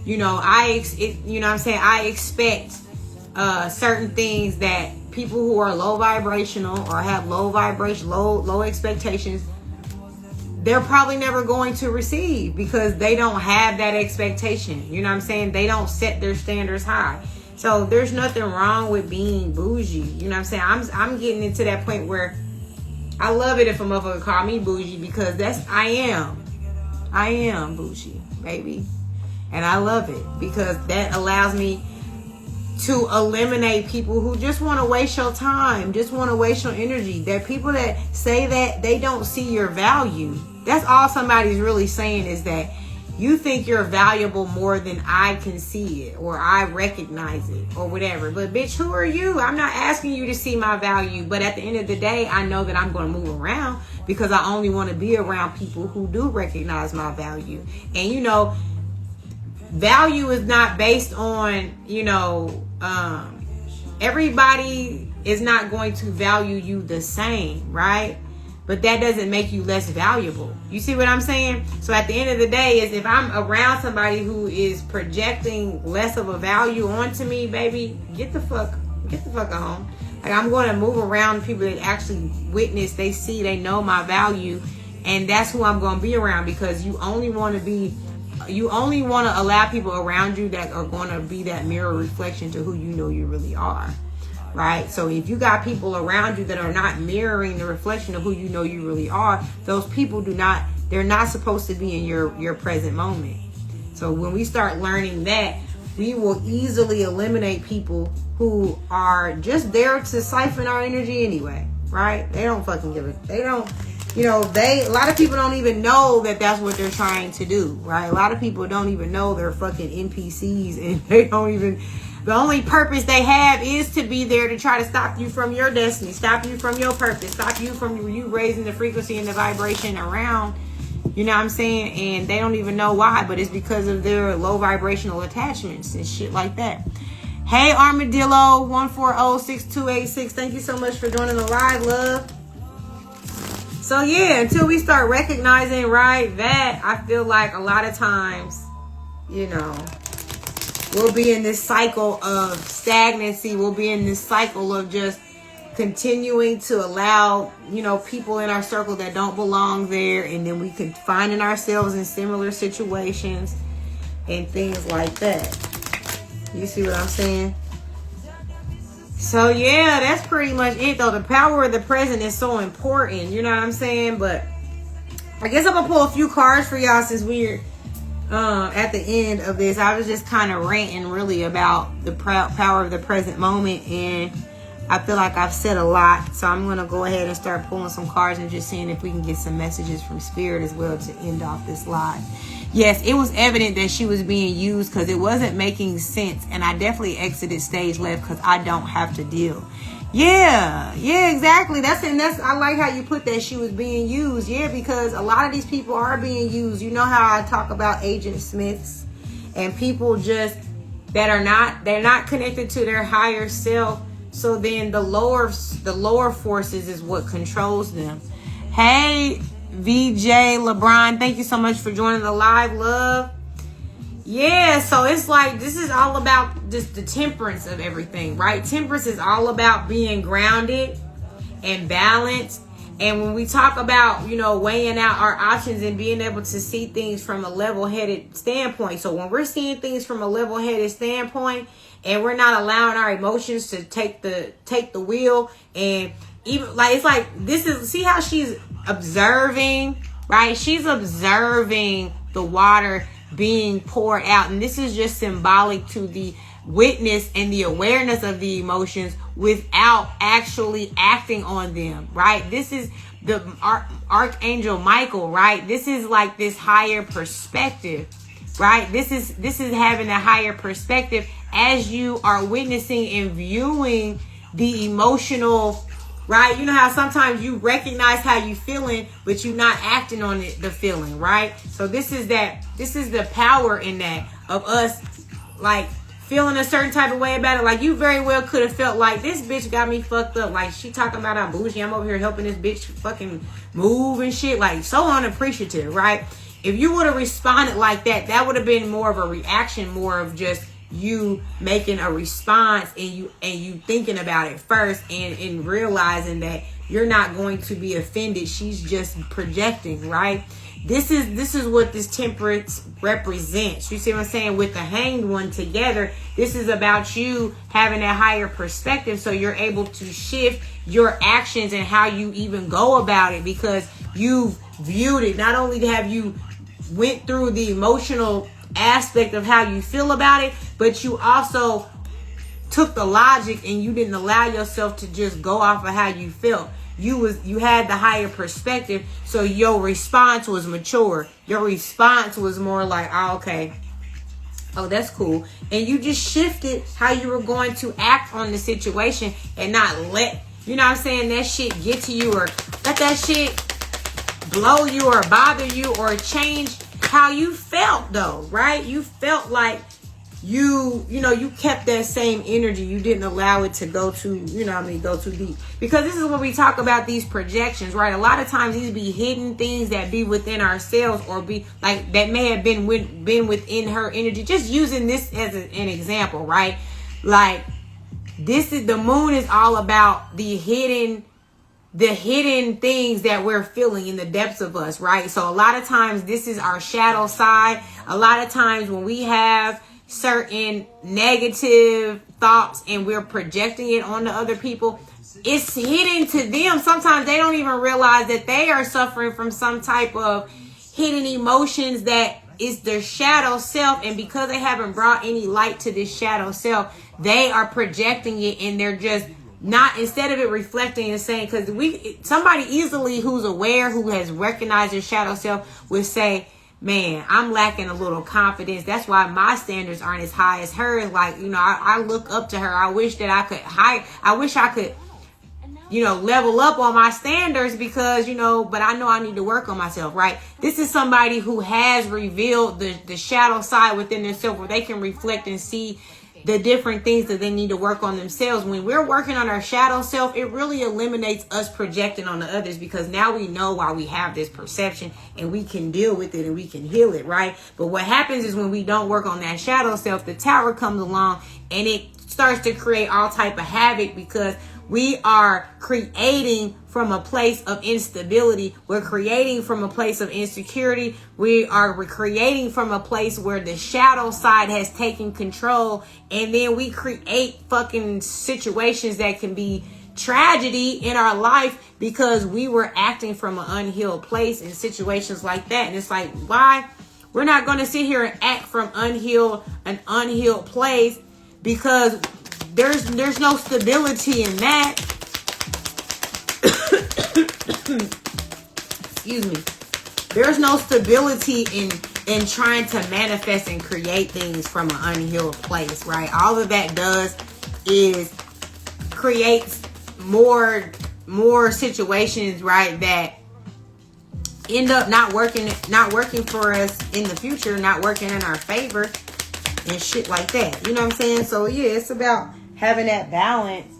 I expect certain things that people who are low vibrational or have low vibration, low expectations, they're probably never going to receive, because they don't have that expectation. You know what I'm saying? They don't set their standards high. So there's nothing wrong with being bougie. You know what I'm saying? I'm getting into that point where I love it if a motherfucker call me bougie, because I am bougie, baby. And I love it because that allows me to eliminate people who just want to waste your time, just want to waste your energy. That people that say that they don't see your value. That's all somebody's really saying, is that you think you're valuable more than I can see it, or I recognize it, or whatever. But bitch, who are you? I'm not asking you to see my value. But at the end of the day, I know that I'm going to move around because I only want to be around people who do recognize my value. And you know, value is not based on, you know, everybody is not going to value you the same, right? But that doesn't make you less valuable. You see what I'm saying? So at the end of the day, is if I'm around somebody who is projecting less of a value onto me, baby, get the fuck on. Like, I'm going to move around people that actually witness, they see, they know my value, and that's who I'm going to be around. Because you only want to allow people around you that are going to be that mirror reflection to who you know you really are. Right? So if you got people around you that are not mirroring the reflection of who you know you really are, those people they're not supposed to be in your present moment. So when we start learning that, we will easily eliminate people who are just there to siphon our energy anyway. Right? They don't fucking give it. They don't, you know, a lot of people don't even know that that's what they're trying to do. Right? A lot of people don't even know they're fucking NPCs, and they don't even, the only purpose they have is to be there to try to stop you from your destiny, stop you from your purpose, stop you from you raising the frequency and the vibration around, you know what I'm saying? And they don't even know why, but it's because of their low vibrational attachments and shit like that. Hey, Armadillo 1406286, thank you so much for joining the live, love. So yeah, until we start recognizing, right, that, I feel like a lot of times, you know, we'll be in this cycle of stagnancy. We'll be in this cycle of just continuing to allow, you know, people in our circle that don't belong there. And then we can finding ourselves in similar situations and things like that. You see what I'm saying? So yeah, that's pretty much it though. The power of the present is so important. You know what I'm saying? But I guess I'm going to pull a few cards for y'all since we're at the end of this. I was just kind of ranting really about the power of the present moment, and I feel like I've said a lot, so I'm going to go ahead and start pulling some cards and just seeing if we can get some messages from spirit as well to end off this live. Yes, it was evident that she was being used because it wasn't making sense, and I definitely exited stage left because I don't have to deal. Yeah, exactly. That's I like how you put that, she was being used. Yeah, because a lot of these people are being used. You know how I talk about Agent Smiths and people just that they're not connected to their higher self. So then the lower forces is what controls them. Hey, VJ LeBron, thank you so much for joining the live, love. Yeah, so it's like, this is all about just the temperance of everything, right? Temperance is all about being grounded and balanced. And when we talk about, you know, weighing out our options and being able to see things from a level-headed standpoint. So when we're seeing things from a level-headed standpoint and we're not allowing our emotions to take the wheel, and even like, it's like, this is, see how she's observing, right? She's observing the water being poured out, and this is just symbolic to the witness and the awareness of the emotions without actually acting on them, right? This is the Archangel Michael, right? This is like this higher perspective, right? This is having a higher perspective as you are witnessing and viewing the emotional, right? You know how sometimes you recognize how you feeling, but you're not acting on it, the feeling, right? So this is the power in that, of us like feeling a certain type of way about it. Like, you very well could have felt like, this bitch got me fucked up. Like, she talking about I'm bougie, I'm over here helping this bitch fucking move and shit. Like, so unappreciative, right? If you would have responded like that, that would have been more of a reaction, more of just you making a response and you thinking about it first and realizing that you're not going to be offended. She's just projecting, right? This is what this temperance represents. You see what I'm saying? With the Hanged One together, this is about you having a higher perspective, so you're able to shift your actions and how you even go about it, because you've viewed it. Not only have you went through the emotional aspect of how you feel about it, but you also took the logic and you didn't allow yourself to just go off of how you felt. You had the higher perspective, so your response was mature. Your response was more like, oh, okay, oh, that's cool. And you just shifted how you were going to act on the situation and not let, you know what I'm saying, that shit get to you, or let that shit blow you or bother you or change how you felt though, right? You felt like you kept that same energy. You didn't allow it to go too, go too deep. Because this is when we talk about these projections, right? A lot of times these be hidden things that be within ourselves, or be like that may have been within her energy. Just using this as an example, right? Like the moon is all about the hidden things that we're feeling in the depths of us, right? So a lot of times this is our shadow side. A lot of times when we have certain negative thoughts and we're projecting it onto other people, it's hidden to them. Sometimes they don't even realize that they are suffering from some type of hidden emotions that is their shadow self, and because they haven't brought any light to this shadow self, they are projecting it, and they're just not, instead of it reflecting and saying, because somebody easily who's aware, who has recognized their shadow self, would say, man, I'm lacking a little confidence. That's why my standards aren't as high as hers. Like, I look up to her. I wish that I could level up on my standards because, but I know I need to work on myself, right? This is somebody who has revealed the shadow side within themselves, where they can reflect and see the different things that they need to work on themselves. When we're working on our shadow self, it really eliminates us projecting on the others, because now we know why we have this perception and we can deal with it and we can heal it, right? But what happens is when we don't work on that shadow self, the tower comes along and it starts to create all type of havoc, because we are creating from a place of instability. We're creating from a place of insecurity. We're creating from a place where the shadow side has taken control. And then we create fucking situations that can be tragedy in our life because we were acting from an unhealed place in situations like that. And it's like, why? We're not going to sit here and act from an unhealed place, because there's no stability in that. Excuse me. There's no stability in trying to manifest and create things from an unhealed place, right? All of that does is creates more situations, right, that end up not working for us in the future, not working in our favor and shit like that. You know what I'm saying? So yeah, it's about having that balance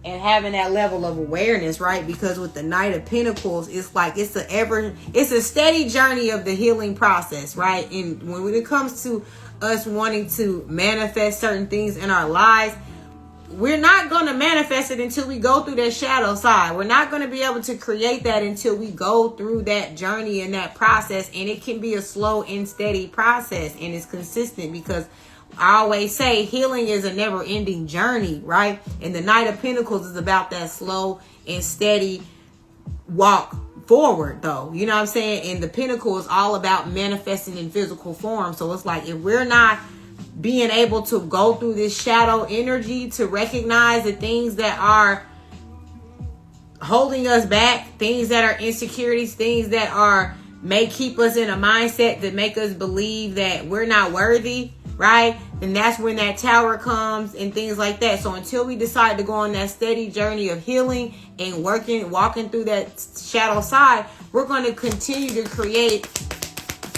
and having that level of awareness, right? Because with the Knight of Pentacles, it's like it's a steady journey of the healing process, right? And when it comes to us wanting to manifest certain things in our lives, we're not going to manifest it until we go through that shadow side. We're not going to be able to create that until we go through that journey and that process. And it can be a slow and steady process, and it's consistent, because I always say healing is a never ending journey, right? And the Knight of Pentacles is about that slow and steady walk forward, though. You know what I'm saying? And the Pentacle is all about manifesting in physical form. So it's like, if we're not being able to go through this shadow energy to recognize the things that are holding us back, things that are insecurities, things that may keep us in a mindset that make us believe that we're not worthy, right? And that's when that tower comes and things like that. So until we decide to go on that steady journey of healing and walking through that shadow side, we're going to continue to create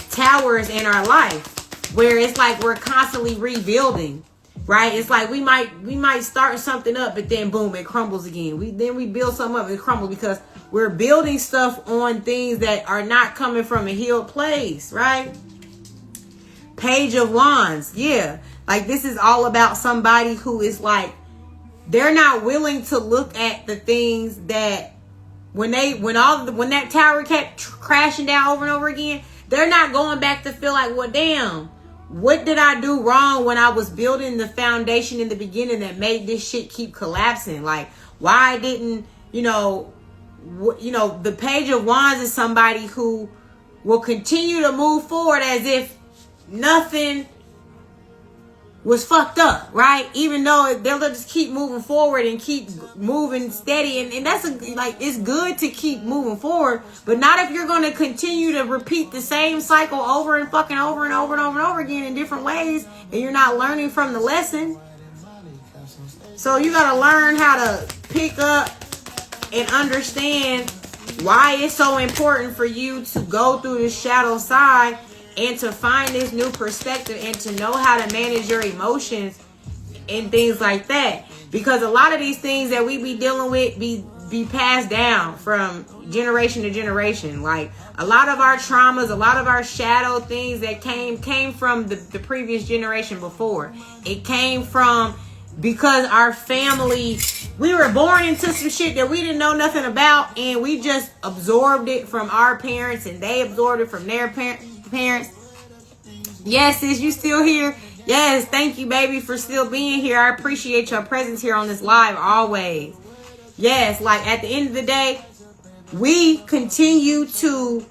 towers in our life where it's like we're constantly rebuilding, right? It's like we might start something up, but then boom, it crumbles again. We build something up, it crumbles, because we're building stuff on things that are not coming from a healed place, right? Page of Wands. Yeah. Like, this is all about somebody who is like, they're not willing to look at the things that when that tower kept crashing down over and over again, they're not going back to feel like, well, damn, what did I do wrong when I was building the foundation in the beginning that made this shit keep collapsing? Like, why didn't, the Page of Wands is somebody who will continue to move forward as if nothing was fucked up, right? Even though they'll just keep moving forward and keep moving steady. And that's it's good to keep moving forward, but not if you're going to continue to repeat the same cycle over and fucking over and over and over and over again in different ways, and you're not learning from the lesson. So you got to learn how to pick up and understand why it's so important for you to go through the shadow side and to find this new perspective and to know how to manage your emotions and things like that. Because a lot of these things that we be dealing with be passed down from generation to generation. Like a lot of our traumas, a lot of our shadow things that came from the previous generation before. It came from because our family, we were born into some shit that we didn't know nothing about, and we just absorbed it from our parents and they absorbed it from their parents. Yes, sis, you still here? Yes, thank you, baby, for still being here. I appreciate your presence here on this live always. Yes, like at the end of the day, we continue to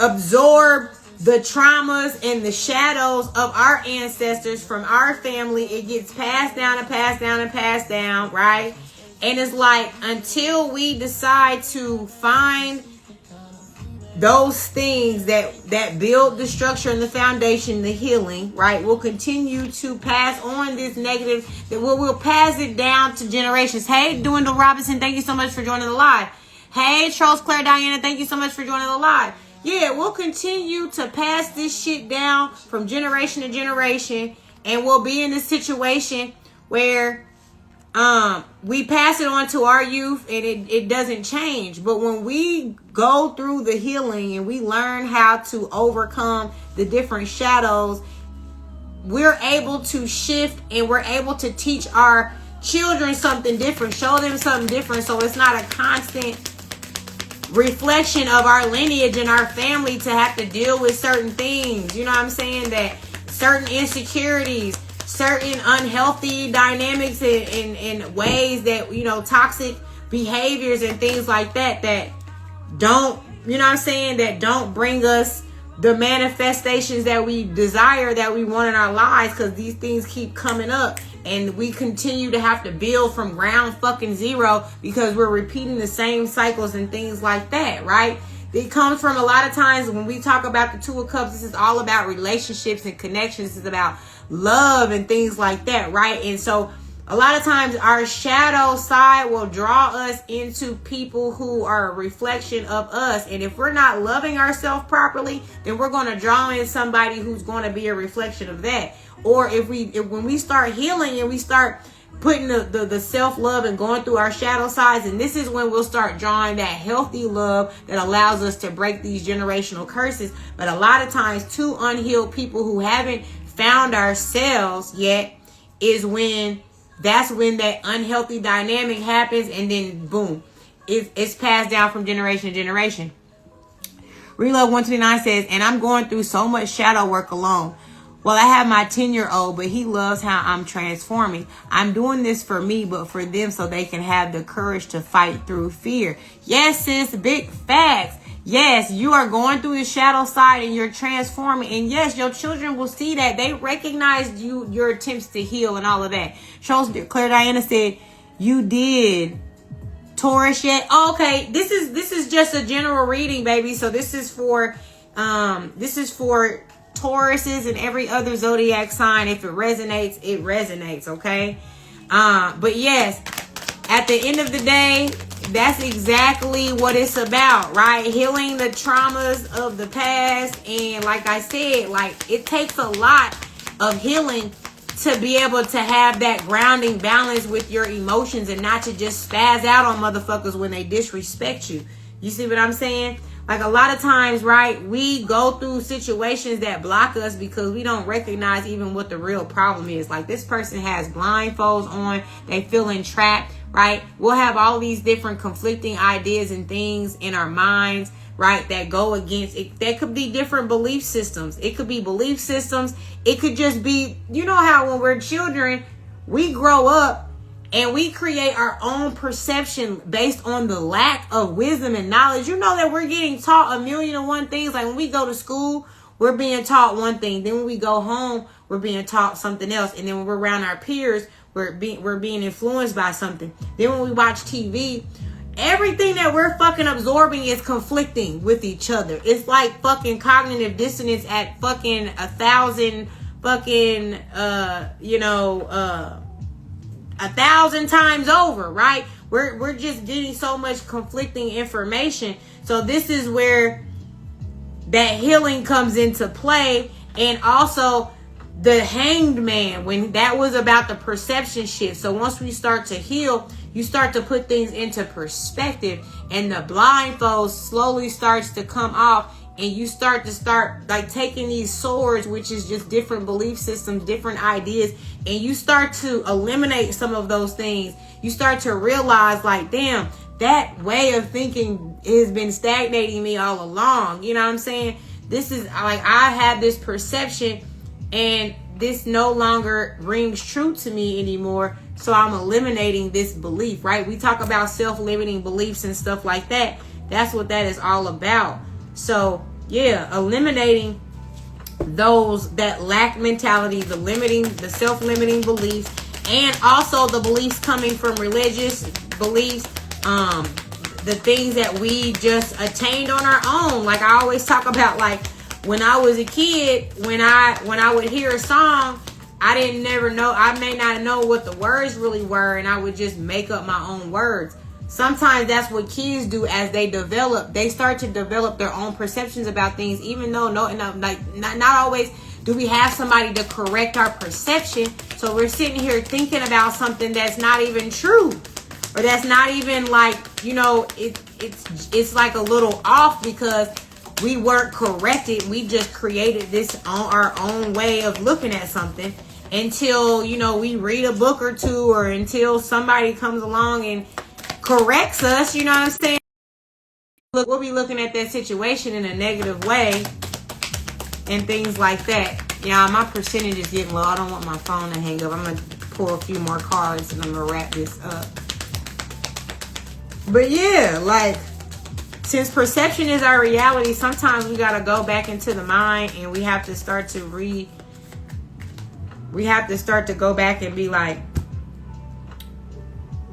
absorb the traumas and the shadows of our ancestors from our family. It gets passed down and passed down and passed down, right? And it's like until we decide to find those things that build the structure and the foundation, the healing, right, we'll continue to pass on this negative, that we'll pass it down to generations. Hey, Dwindle Robinson, thank you so much for joining the live. Hey, Charles Claire Diana, thank you so much for joining the live. Yeah, we'll continue to pass this shit down from generation to generation, and we'll be in this situation where we pass it on to our youth and it doesn't change. But when we go through the healing and we learn how to overcome the different shadows, we're able to shift and we're able to teach our children something different, show them something different. So it's not a constant reflection of our lineage and our family to have to deal with certain things. You know what I'm saying? That certain insecurities, certain unhealthy dynamics in ways that, you know, toxic behaviors and things like that don't, you know what I'm saying, that don't bring us the manifestations that we desire, that we want in our lives, because these things keep coming up and we continue to have to build from ground fucking zero because we're repeating the same cycles and things like that, right? It comes from a lot of times when we talk about the Two of Cups, this is all about relationships and connections. This is about love and things like that, right? And so a lot of times our shadow side will draw us into people who are a reflection of us. And if we're not loving ourselves properly, then we're going to draw in somebody who's going to be a reflection of that. Or when we start healing and we start putting the self-love and going through our shadow sides, and this is when we'll start drawing that healthy love that allows us to break these generational curses. But a lot of times, two unhealed people who haven't found ourselves yet that's when that unhealthy dynamic happens, and then boom, it's passed down from generation to generation. Relove 129 says, and I'm going through so much shadow work alone. Well, I have my 10-year-old, but he loves how I'm transforming. I'm doing this for me, but for them so they can have the courage to fight through fear. Yes, sis, big facts. Yes, you are going through the shadow side and you're transforming. And yes, your children will see that. They recognize your attempts to heal and all of that. Charles Claire Diana said, you did Taurus yet? Oh, okay, this is just a general reading, baby. So this is for Tauruses and every other zodiac sign. If it resonates, it resonates, okay? But yes, at the end of the day, that's exactly what it's about, right? Healing the traumas of the past. And like I said, like it takes a lot of healing to be able to have that grounding balance with your emotions and not to just spaz out on motherfuckers when they disrespect you. You see what I'm saying? Like a lot of times, right, we go through situations that block us because we don't recognize even what the real problem is. Like this person has blindfolds on, they feeling trapped, right? We'll have all these different conflicting ideas and things in our minds, right, that go against it. That could be different belief systems. It could be belief systems. It could just be, you know how when we're children, we grow up and we create our own perception based on the lack of wisdom and knowledge. You know that we're getting taught a million and one things. Like when we go to school, we're being taught one thing. Then when we go home, we're being taught something else. And then when we're around our peers, we're being influenced by something. Then when we watch TV, everything that we're fucking absorbing is conflicting with each other. It's like fucking cognitive dissonance at fucking 1,000 fucking 1,000 times over, right? We're just getting so much conflicting information. So this is where that healing comes into play. And also the Hanged Man, when that was about the perception shift. So once we start to heal, you start to put things into perspective, and the blindfold slowly starts to come off, and you start like taking these swords, which is just different belief systems, different ideas, and you start to eliminate some of those things. You start to realize, like, damn, that way of thinking has been stagnating me all along. You know what I'm saying? This is like, I had this perception and this no longer rings true to me anymore. So I'm eliminating this belief, right? We talk about self-limiting beliefs and stuff like that. That's what that is all about. So yeah, eliminating that lack mentality, the self-limiting beliefs, and also the beliefs coming from religious beliefs, the things that we just attained on our own. Like I always talk about, like when I was a kid, when I would hear a song, I may not know what the words really were, and I would just make up my own words. Sometimes that's what kids do as they develop. They start to develop their own perceptions about things, even though not always do we have somebody to correct our perception. So we're sitting here thinking about something that's not even true, or that's not even like, it's like a little off because we weren't corrected. We just created this on our own way of looking at something until, we read a book or two, or until somebody comes along and corrects us. You know what I'm saying? Look, we'll be looking at that situation in a negative way and things like that. Yeah, my percentage is getting low. I don't want my phone to hang up. I'm going to pull a few more cards and I'm going to wrap this up. But yeah, like, since perception is our reality, sometimes we got to go back into the mind, and we have to start to go back and be like,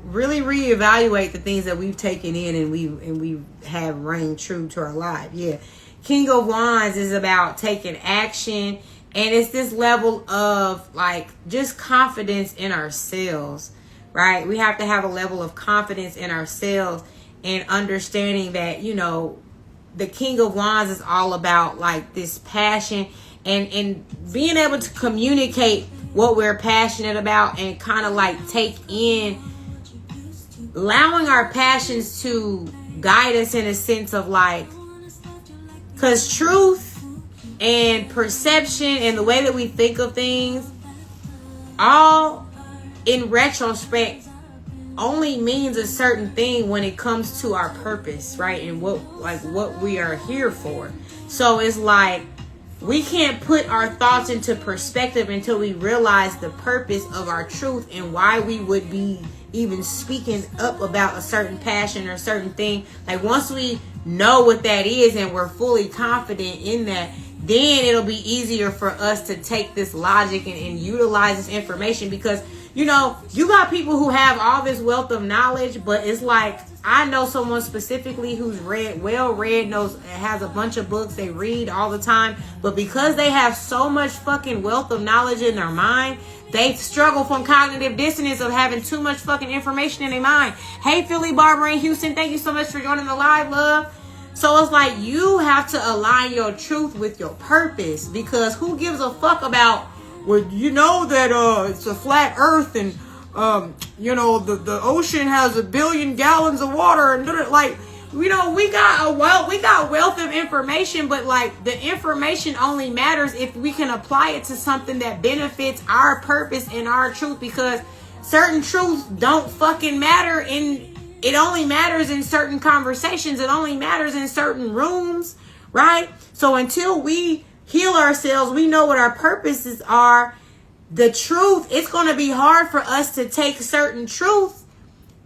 really reevaluate the things that we've taken in and we have reigned true to our life. Yeah. King of Wands is about taking action, and it's this level of like just confidence in ourselves, right? We have to have a level of confidence in ourselves and understanding that, the King of Wands is all about like this passion and being able to communicate what we're passionate about, and kind of like take in, allowing our passions to guide us in a sense of like, because truth and perception and the way that we think of things, all in retrospect only means a certain thing when it comes to our purpose, right? And what we are here for. So it's like, we can't put our thoughts into perspective until we realize the purpose of our truth and why we would be even speaking up about a certain passion or a certain thing. Like once we know what that is and we're fully confident in that, then it'll be easier for us to take this logic and utilize this information. Because you got people who have all this wealth of knowledge, but it's like, I know someone specifically who's well-read, has a bunch of books, they read all the time, but because they have so much fucking wealth of knowledge in their mind, they struggle from cognitive dissonance of having too much fucking information in their mind. Hey, Philly, Barbara, and Houston, thank you so much for joining the live, love. So it's like, you have to align your truth with your purpose, because who gives a fuck about, well, that it's a flat earth, and the ocean has 1 billion gallons of water, and like, we got wealth of information, but like the information only matters if we can apply it to something that benefits our purpose and our truth, because certain truths don't fucking matter it only matters in certain conversations. It only matters in certain rooms, right? So until we heal ourselves, we know what our purposes are. The truth, it's going to be hard for us to take certain truth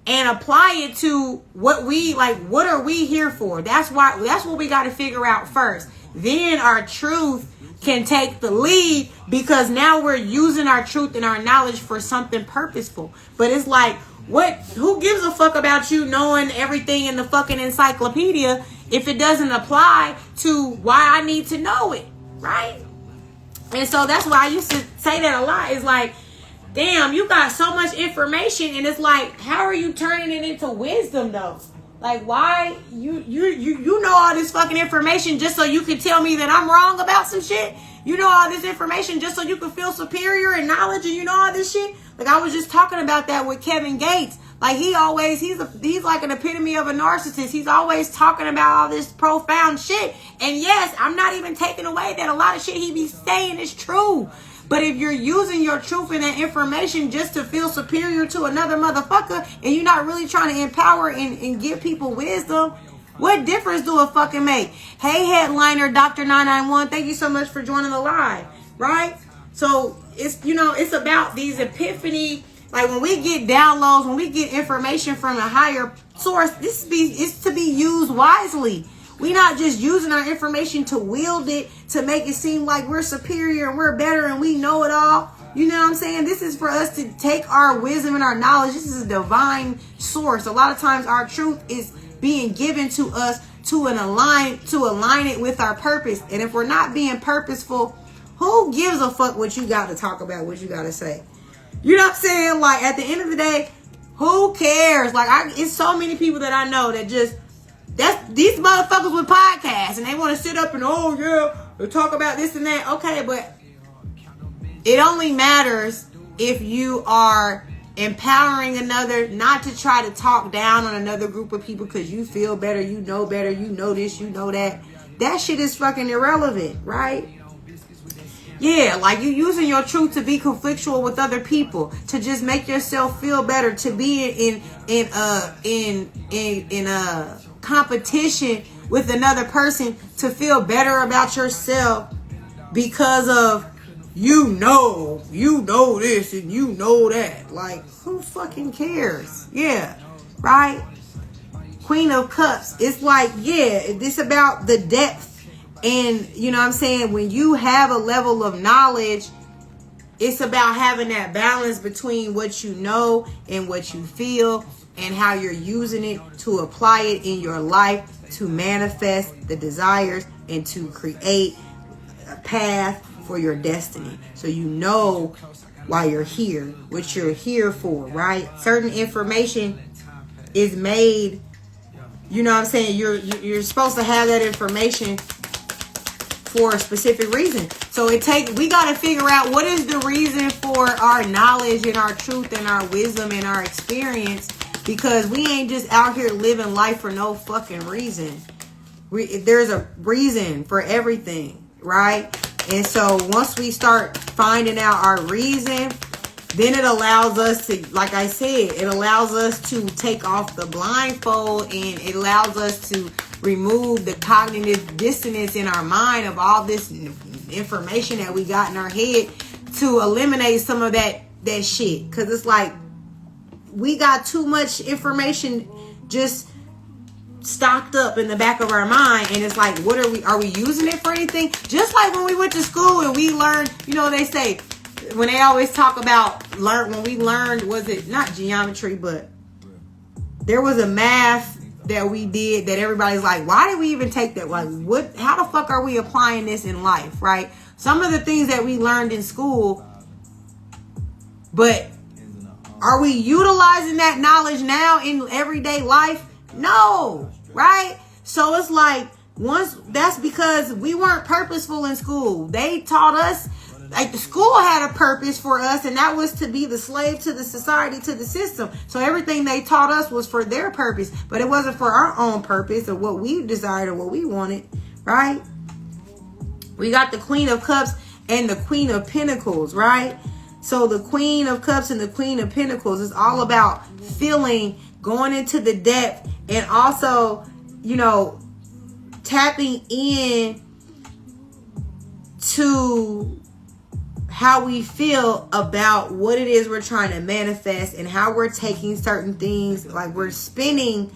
and apply it to what are we here for? That's what we got to figure out first. then our truth can take the lead, because now we're using our truth and our knowledge for something purposeful. But it's like, who gives a fuck about you knowing everything in the fucking encyclopedia if it doesn't apply to why I need to know it, right? And so that's why I used to say that a lot. It's like, damn, you got so much information, and it's like, how are you turning it into wisdom though? Like, why you know all this fucking information just so you can tell me that I'm wrong about some shit? You know all this information just so you can feel superior in knowledge, and you know all this shit? Like, I was just talking about that with Kevin Gates. Like, he's like an epitome of a narcissist. He's always talking about all this profound shit. And yes, I'm not even taking away that a lot of shit he be saying is true. But if you're using your truth and that information just to feel superior to another motherfucker, and you're not really trying to empower and give people wisdom, what difference do it fucking make? Hey, headliner, Dr. 991, thank you so much for joining the live, right? So it's, it's about these epiphany. Like, when we get downloads, when we get information from a higher source, it's to be used wisely. We're not just using our information to wield it, to make it seem like we're superior and we're better and we know it all. You know what I'm saying? This is for us to take our wisdom and our knowledge. This is a divine source. A lot of times our truth is being given to us to align it with our purpose. And if we're not being purposeful, who gives a fuck what you got to talk about, what you got to say? You know what I'm saying? Like, at the end of the day, who cares? Like, it's so many people that I know that just, these motherfuckers with podcasts, and they want to sit up and, they talk about this and that. Okay, but it only matters if you are empowering another, not to try to talk down on another group of people because you feel better, you know this, you know that. That shit is fucking irrelevant, right? Yeah, like, you using your truth to be conflictual with other people, to just make yourself feel better, to be in a competition with another person, to feel better about yourself because of you know this and you know that. Like, who fucking cares? Yeah, right? Queen of Cups. It's like, yeah, it's about the depth. And you know what I'm saying? When you have a level of knowledge, it's about having that balance between what you know and what you feel, and how you're using it to apply it in your life to manifest the desires and to create a path for your destiny. So you know why you're here, what you're here for, right? Certain information is made, you know what I'm saying? You're supposed to have that information for a specific reason. So we got to figure out what is the reason for our knowledge and our truth and our wisdom and our experience, because we ain't just out here living life for no fucking reason. There's a reason for everything, right? And so once we start finding out our reason, then it allows us to, like I said, it allows us to take off the blindfold, and it allows us to remove the cognitive dissonance in our mind of all this information that we got in our head, to eliminate some of that shit. Because it's like, we got too much information just stocked up in the back of our mind, and it's like, are we using it for anything? Just like when we went to school and we learned, they say, when they always talk about when we learned, was it not geometry, but there was a math that we did that everybody's like, why did we even take that? Like, how the fuck are we applying this in life, right? Some of the things that we learned in school, but are we utilizing that knowledge now in everyday life? No, right? So it's like, that's because we weren't purposeful in school. They taught us, like, the school had a purpose for us, and that was to be the slave to the society, to the system. So everything they taught us was for their purpose, but it wasn't for our own purpose or what we desired or what we wanted, right? We got the Queen of Cups and the Queen of Pentacles, right? So the Queen of Cups and the Queen of Pentacles is all about feeling, going into the depth, and also, tapping in to how we feel about what it is we're trying to manifest, and how we're taking certain things, like we're spinning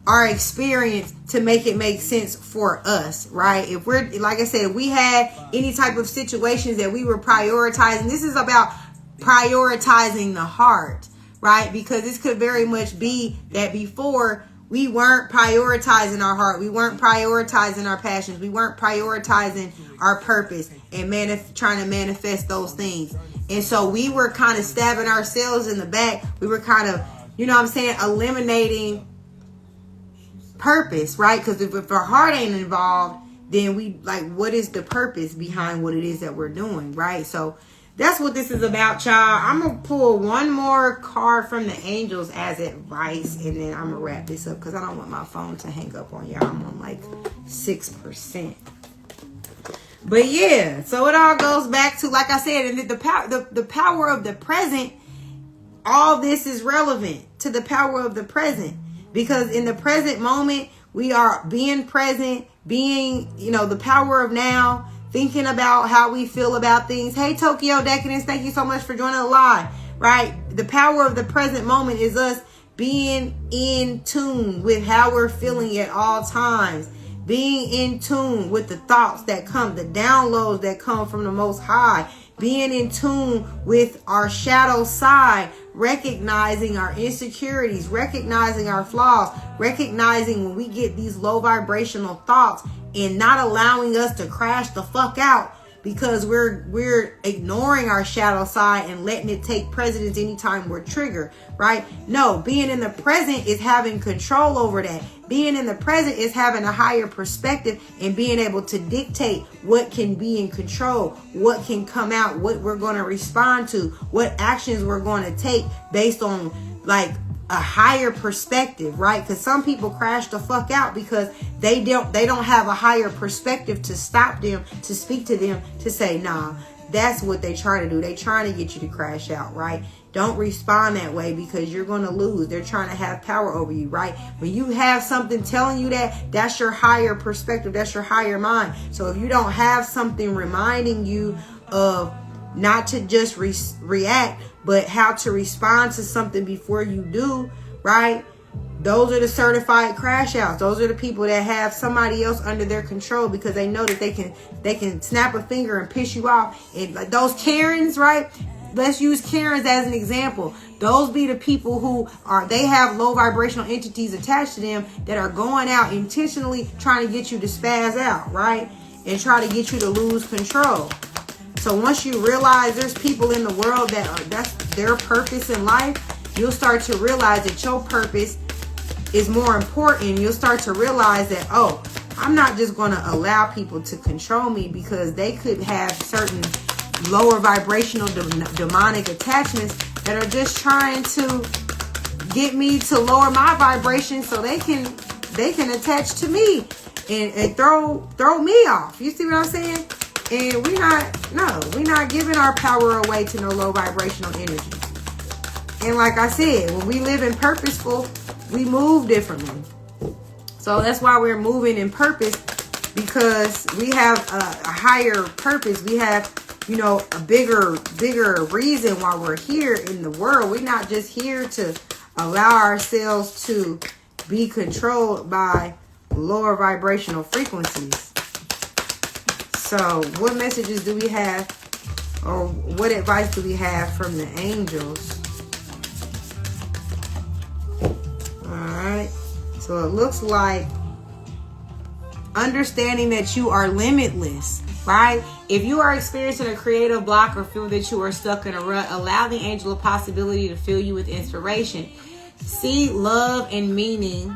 our experience to make it make sense for us, right? If we're, like I said, if we had any type of situations that we were prioritizing, this is about prioritizing the heart, right? Because this could very much be that before we weren't prioritizing our heart, we weren't prioritizing our passions, we weren't prioritizing our purpose and trying to manifest those things. And so we were kind of stabbing ourselves in the back. We were kind of, you know what I'm saying, eliminating purpose, right? Because if our heart ain't involved, then we like, what is the purpose behind what it is that we're doing, right? So that's what this is about, y'all. I'm going to pull one more card from the angels as advice, and then I'm going to wrap this up because I don't want my phone to hang up on y'all. I'm on like 6%. But yeah, so it all goes back to, like I said, and the power of the present. All this is relevant to the power of the present, because in the present moment, we are being present, being, you know, the power of now, thinking about how we feel about things. Hey, Tokyo Decadence, thank you so much for joining the live, right? The power of the present moment is us being in tune with how we're feeling at all times. Being in tune with the thoughts that come, the downloads that come from the Most High. Being in tune with our shadow side, recognizing our insecurities, recognizing our flaws, recognizing when we get these low vibrational thoughts and not allowing us to crash the fuck out because we're ignoring our shadow side and letting it take precedence anytime we're triggered, right? No, being in the present is having control over that. Being in the present is having a higher perspective and being able to dictate what can be in control, what can come out, what we're going to respond to, what actions we're going to take based on like a higher perspective, right? Because some people crash the fuck out because they don't have a higher perspective to stop them, to speak to them, to say, nah, that's what they try to do. They trying to get you to crash out, right? Don't respond that way because you're going to lose. They're trying to have power over you, right? When you have something telling you that, that's your higher perspective. That's your higher mind. So if you don't have something reminding you of not to just react, but how to respond to something before you do, right? Those are the certified crash outs. Those are the people that have somebody else under their control because they know that they can snap a finger and piss you off. And like those Karens, right? Let's use Karens as an example. Those be the people who they have low vibrational entities attached to them that are going out intentionally trying to get you to spaz out, right? And try to get you to lose control. So once you realize there's people in the world that's their purpose in life, you'll start to realize that your purpose is more important. You'll start to realize that, oh, I'm not just going to allow people to control me because they could have certain lower vibrational demonic attachments that are just trying to get me to lower my vibration so they can attach to me and throw me off. You see what I'm saying? And we're not giving our power away to no low vibrational energy. And like I said, when we live in purposeful, we move differently. So that's why we're moving in purpose, because we have a higher purpose. We have, you know, a bigger reason why we're here in the world. We're not just here to allow ourselves to be controlled by lower vibrational frequencies. So what messages do we have, or what advice do we have from the angels? Alright, so it looks like understanding that you are limitless, right? If you are experiencing a creative block or feel that you are stuck in a rut, allow the angel of possibility to fill you with inspiration. See love and meaning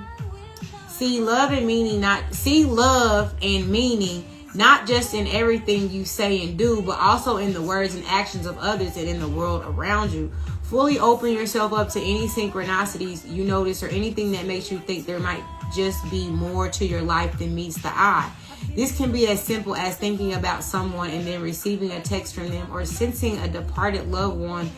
not just in everything you say and do, but also in the words and actions of others and in the world around you. Fully open yourself up to any synchronicities you notice or anything that makes you think there might just be more to your life than meets the eye. This can be as simple as thinking about someone and then receiving a text from them, or sensing a departed loved one,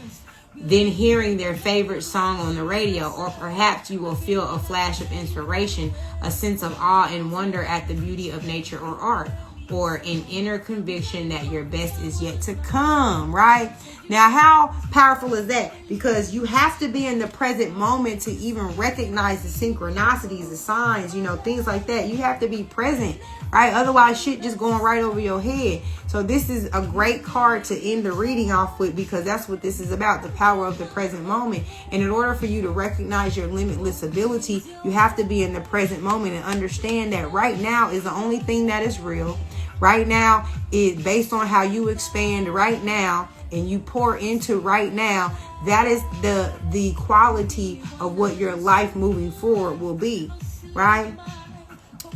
then hearing their favorite song on the radio, or perhaps you will feel a flash of inspiration, a sense of awe and wonder at the beauty of nature or art, or an inner conviction that your best is yet to come, right? Now, how powerful is that? Because you have to be in the present moment to even recognize the synchronicities, the signs, you know, things like that. You have to be present, right? Otherwise, shit just going right over your head. So this is a great card to end the reading off with, because that's what this is about, the power of the present moment. And in order for you to recognize your limitless ability, you have to be in the present moment and understand that right now is the only thing that is real. Right now is based on how you expand right now and you pour into right now. That is the quality of what your life moving forward will be, right?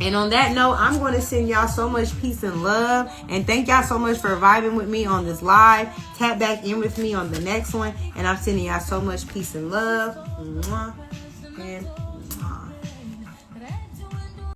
And on that note, I'm going to send y'all so much peace and love. And thank y'all so much for vibing with me on this live. Tap back in with me on the next one. And I'm sending y'all so much peace and love. Mwah. And